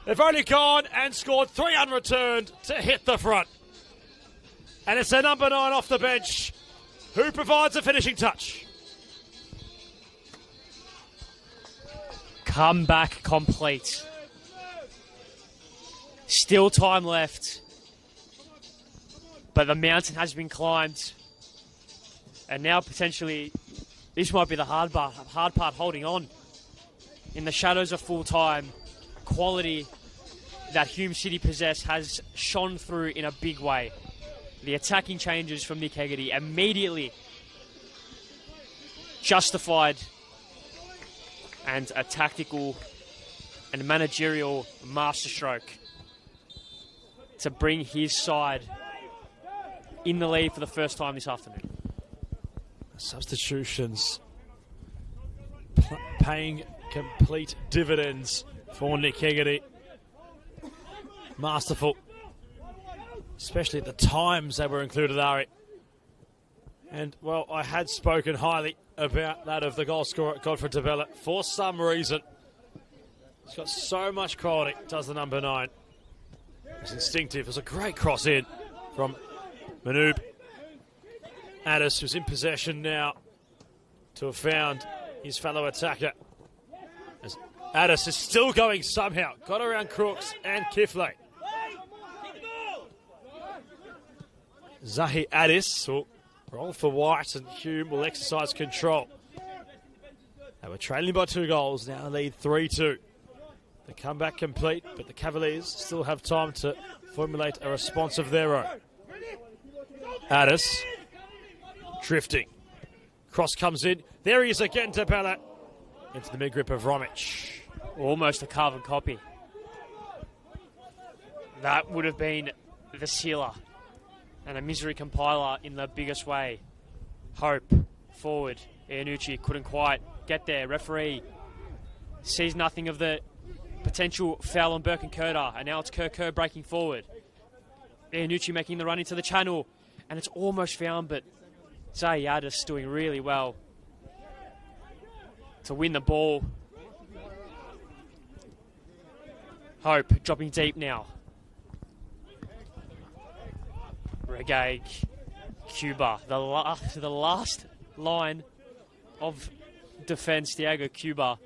Speaker 5: They've only gone and scored 3 unreturned to hit the front. And it's their number 9 off the bench who provides a finishing touch.
Speaker 1: Comeback complete. Still time left. But the mountain has been climbed. And now potentially this might be the hard part holding on. In the shadows of full time, quality that Hume City possess has shone through in a big way. The attacking changes from Nick Hegarty immediately justified, and a tactical and managerial masterstroke to bring his side in the lead for the first time this afternoon.
Speaker 5: Substitutions paying complete dividends for Nick Hegarty. Masterful. Especially at the times they were included, Ari. And, well, I had spoken highly about that of the goal scorer, Godfrey DeBella. For some reason, he's got so much quality, does the number 9. It's instinctive. It's a great cross in from Manoob. Addis, who's in possession now, to have found his fellow attacker. As Addis is still going somehow. Got around Crooks and Kifley. Zahi Addis will roll for White and Hume will exercise control. They were trailing by 2 goals, now lead 3-2. The comeback complete, but the Cavaliers still have time to formulate a response of their own. Addis drifting. Cross comes in. There he is again to Bella. Into the mid-grip of Romic.
Speaker 1: Almost a carbon copy. That would have been the sealer and a misery compiler in the biggest way. Hope, forward. Iannucci couldn't quite get there. Referee sees nothing of the potential foul on Burke and Kurta, and now it's Kerr breaking forward. Iannucci making the run into the channel, and it's almost found, but Zayadis doing really well to win the ball. Hope dropping deep now. Regag, Cuba, the last line of defence, Diego Cuba.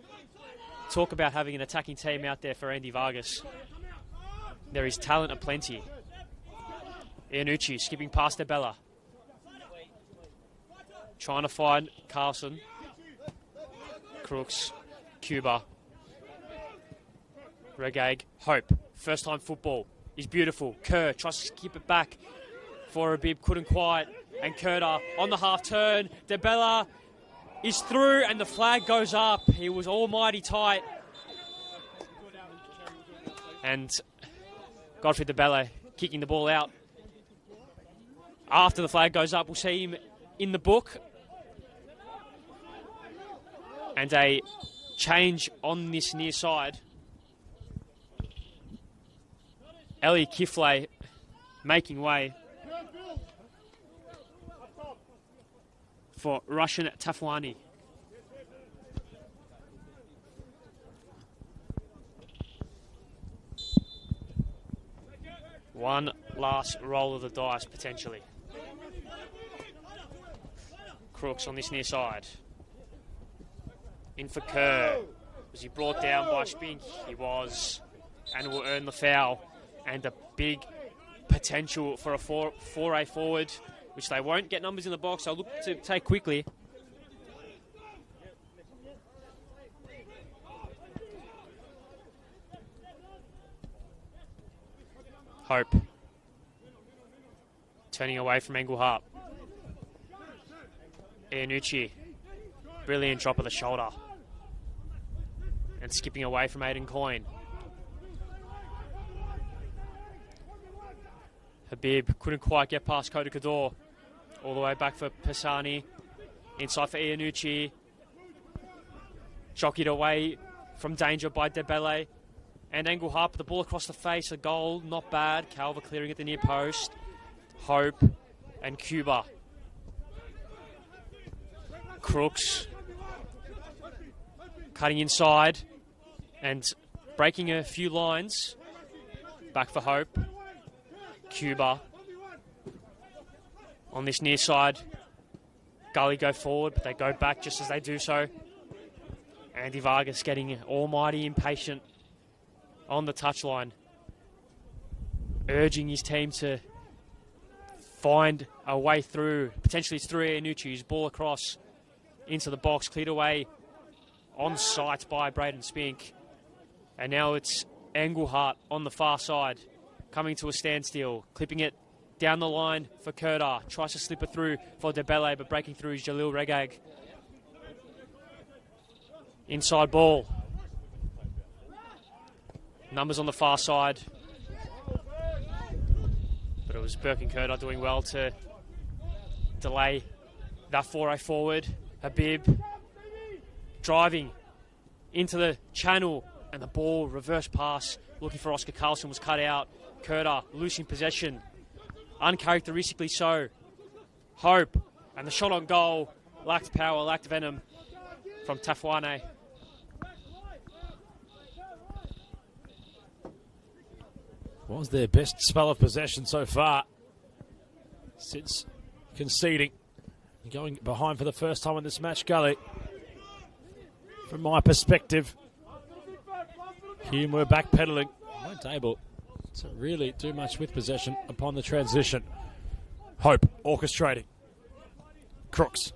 Speaker 1: Talk about having an attacking team out there for Andy Vargas. There is talent aplenty. Iannucci skipping past Abella. Trying to find Carlson. Crooks, Cuba. Regag, Hope. First time football is beautiful. Kerr tries to skip it back for a bib, couldn't quite. And Kurta on the half turn. DeBella is through and the flag goes up. He was almighty tight. And Godfrey DeBella kicking the ball out. After the flag goes up, we'll see him in the book. And a change on this near side. Eli Kifle making way for Russian Tafwani. One last roll of the dice, potentially. Crooks on this near side. In for Kerr. Was he brought down by Spink? He was. And will earn the foul. And a big potential for a 4A forward, which they won't get numbers in the box. They'll look to take quickly. Hope. Turning away from Engelhardt. Iannucci. Brilliant drop of the shoulder. And skipping away from Aidan Coyne. Habib couldn't quite get past Kota Kador. All the way back for Pisani. Inside for Iannucci. Jockeyed away from danger by Debele. And Engelhardt, the ball across the face, a goal, not bad. Calver clearing at the near post. Hope and Cuba. Crooks cutting inside and breaking a few lines. Back for Hope. Cuba on this near side. Gully go forward, but they go back just as they do so. Andy Vargas getting almighty impatient on the touchline, urging his team to find a way through. Potentially it's through Iannucci's ball across into the box, cleared away on sight by Braden Spink. And now it's Engelhardt on the far side, coming to a standstill, clipping it down the line for Kurta. Tries to slip it through for Debele, but breaking through is Jalil Regag. Inside ball. Numbers on the far side. But it was Burke and Kurta doing well to delay that 4A forward. Habib driving into the channel, and the ball, reverse pass, looking for Oscar Carlson, was cut out. Kurta losing possession, uncharacteristically so. Hope, and the shot on goal, lacked power, lacked venom from Tafwane.
Speaker 5: Was their best spell of possession so far since conceding. Going behind for the first time in this match, Gully. From my perspective, Hume were backpedaling. Weren't able to really do much with possession upon the transition. Hope orchestrating. Crooks.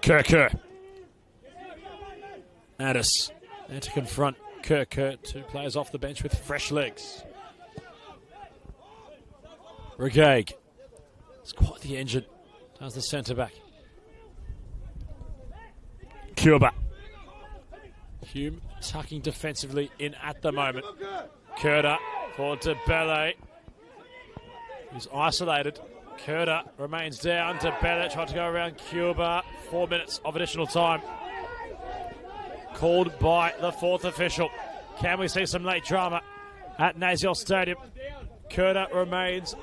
Speaker 5: Kerr. Addis there to confront Kerr. 2 players off the bench with fresh legs. Regag. It's quite the engine. Does the centre back. Cuba. Hume tucking defensively in at the moment. Curda for DeBelle. He's isolated. Curda remains down. DeBelle tried to go around Cuba. 4 minutes of additional time. Called by the 4th official. Can we see some late drama at Naziel Stadium? Curda remains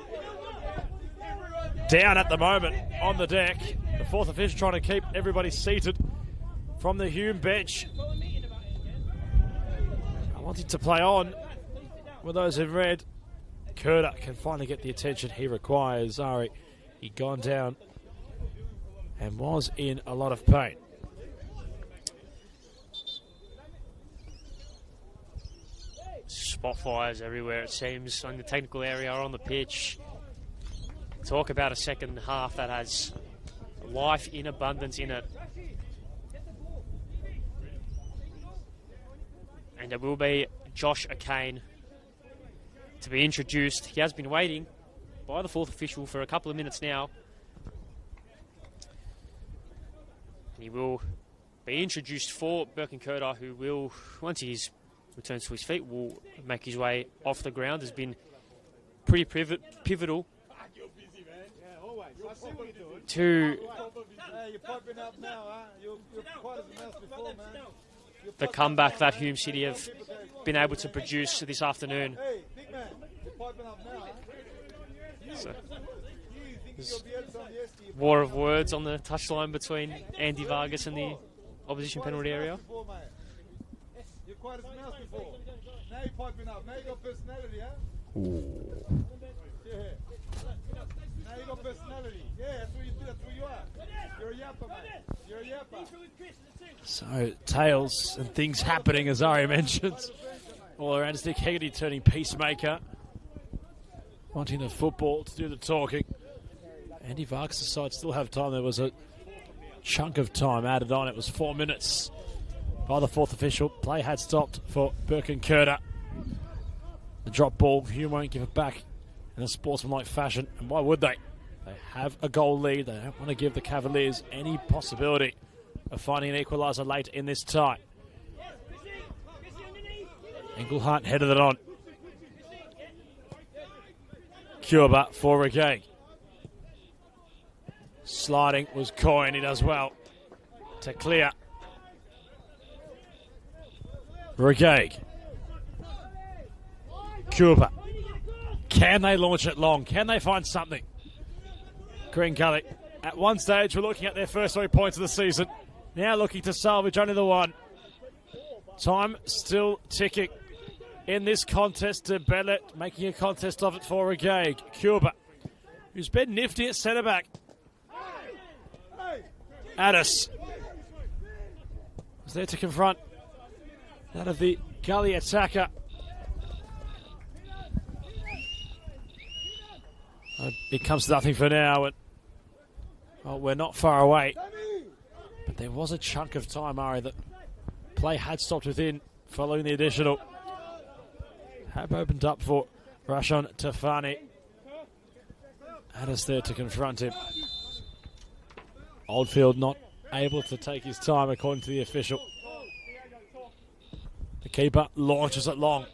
Speaker 5: down at the moment on the deck. The 4th official trying to keep everybody seated from the Hume bench. I wanted to play on with those in red. Curda can finally get the attention he requires. Ari, he'd gone down and was in a lot of pain.
Speaker 1: Spot fires everywhere, it seems, on the technical area or on the pitch. Talk about a second half that has life in abundance in it. And there will be Josh O'Kane to be introduced. He has been waiting by the 4th official for a couple of minutes now. And he will be introduced for Birkenkerda, who will, once he returns to his feet, will make his way off the ground. Has been pretty pivotal to the comeback that Hume City have been able to produce this afternoon. So, there's war of words on the touchline between Andy Vargas and the opposition penalty area.
Speaker 4: You're quite as a mouse before. Now you're piping up. Now you got personality, huh? Yeah. Now you got personality. Yeah, that's what you do. That's who you are. You're a yapper, mate. You're a yapper.
Speaker 5: So, tails and things happening, as Ari mentioned. All around Nick Hegarty turning peacemaker. Wanting the football to do the talking. Andy Vargas' side still have time. There was a chunk of time added on. It was 4 minutes by the 4th official. Play had stopped for Birkenkerda. The drop ball, Hume won't give it back in a sportsmanlike fashion. And why would they? They have a goal lead. They don't want to give the Cavaliers any possibility of finding an equaliser late in this tie. Englehart headed it on. Cuba for Regag. Sliding was Coyne. He does well to clear. Regag. Cuba. Can they launch it long? Can they find something? Green Gully. At one stage, we're looking at their first 3 points of the season. Now looking to salvage only the one. Time still ticking in this contest. DeBelle making a contest of it for Regag. Cuba, who's been nifty at centre-back. Addis was there to confront that of the Gully attacker. It comes to nothing for now. And, well, we're not far away. But there was a chunk of time, Ari, that play had stopped within following the additional. Have opened up for Rashon Tafani. Addis there to confront him. Oldfield not able to take his time according to the official. The keeper launches it long.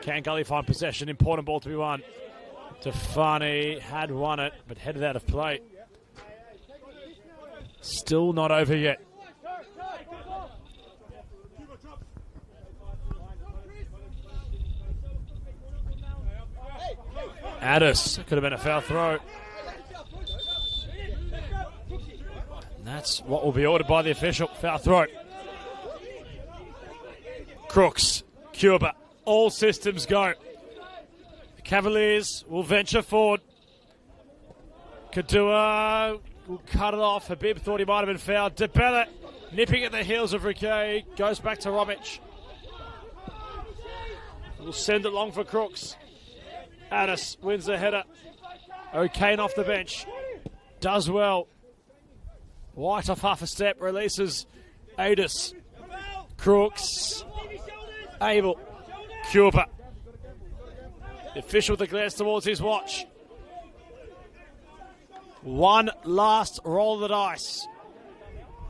Speaker 5: Can Gully find possession? Important ball to be won. Tafani had won it, but headed out of play. Still not over yet. Addis, could have been a foul throw. And that's what will be ordered by the official. Foul throw. Crooks, Cuba, all systems go. The Cavaliers will venture forward. Kadua will cut it off. Habib thought he might have been fouled. DeBelle nipping at the heels of Riquet. Goes back to Romic. Will send it long for Crooks. Addis wins the header. O'Kane off the bench. Does well. White off half a step. Releases Adis. Crooks. Abel. Cooper. The official with a glance towards his watch. One last roll of the dice.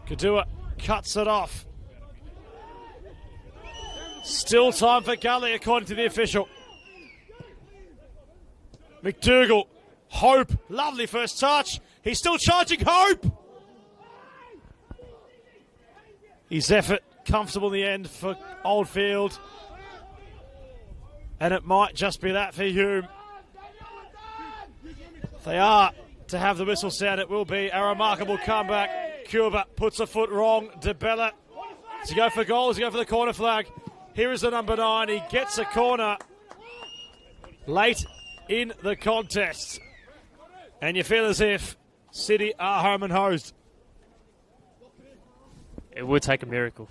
Speaker 5: Kadua cuts it off. Still time for Gully, according to the official. McDougall. Hope. Lovely first touch. He's still charging Hope. His effort comfortable in the end for Oldfield. And it might just be that for Hume. If they are to have the whistle sound, it will be a remarkable comeback. Cuba puts a foot wrong. DeBella to go for goal, to go for the corner flag. Here is the number 9. He gets a corner late in the contest. And you feel as if City are home and hosed.
Speaker 1: It would take a miracle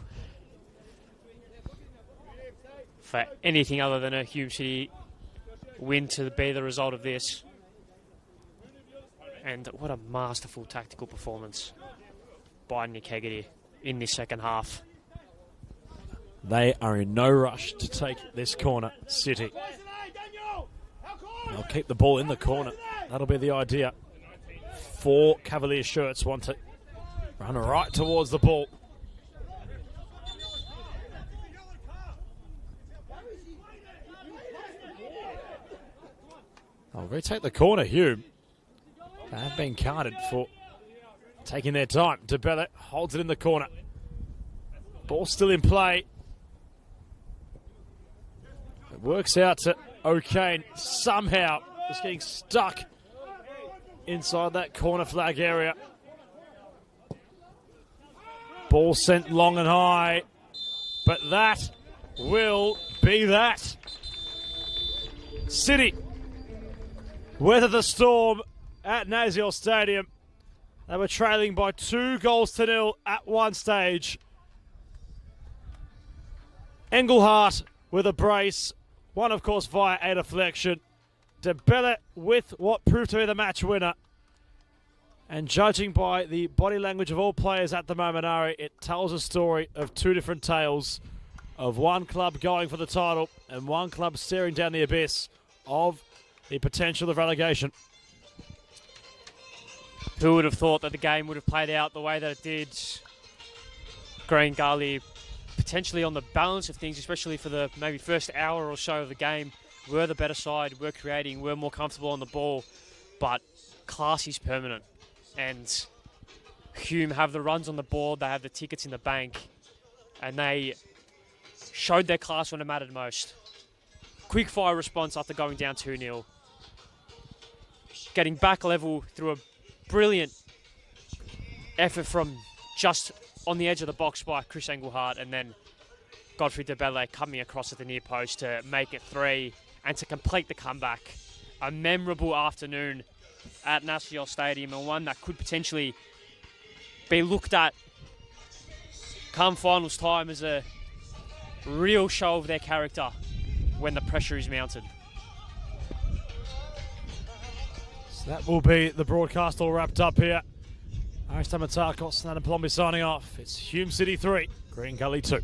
Speaker 1: for anything other than a Hume City win to be the result of this. And what a masterful tactical performance by Nick Hegarty in this second half.
Speaker 5: They are in no rush to take this corner, City. They'll keep the ball in the corner. That'll be the idea. 4 Cavalier shirts want to run right towards the ball. They'll retake the corner, Hume. They have been carded for taking their time. DeBella holds it in the corner. Ball still in play. It works out to O'Kane somehow. Just getting stuck inside that corner flag area. Ball sent long and high. But that will be that. City weather the storm at Naziel Stadium. They were trailing by 2-0 at one stage. Engelhardt with a brace. One, of course, via a deflection. DeBella with what proved to be the match winner. And judging by the body language of all players at the moment, Ari, it tells a story of 2 different tales of one club going for the title and one club staring down the abyss of the potential of relegation.
Speaker 1: Who would have thought that the game would have played out the way that it did? Green Gully potentially on the balance of things, especially for the maybe first hour or so of the game, were the better side, were creating, were more comfortable on the ball, but class is permanent. And Hume have the runs on the board, they have the tickets in the bank, and they showed their class when it mattered most. Quick fire response after going down 2-0. Getting back level through a brilliant effort from just on the edge of the box by Chris Engelhardt, and then Godfrey DeBella coming across at the near post to make it 3 and to complete the comeback. A memorable afternoon at Naziel Stadium, and one that could potentially be looked at come finals time as a real show of their character when the pressure is mounted.
Speaker 5: So that will be the broadcast all wrapped up here. Aris Tamatakos, Senol NPLM signing off. It's Hume City 3, Green Gully 2.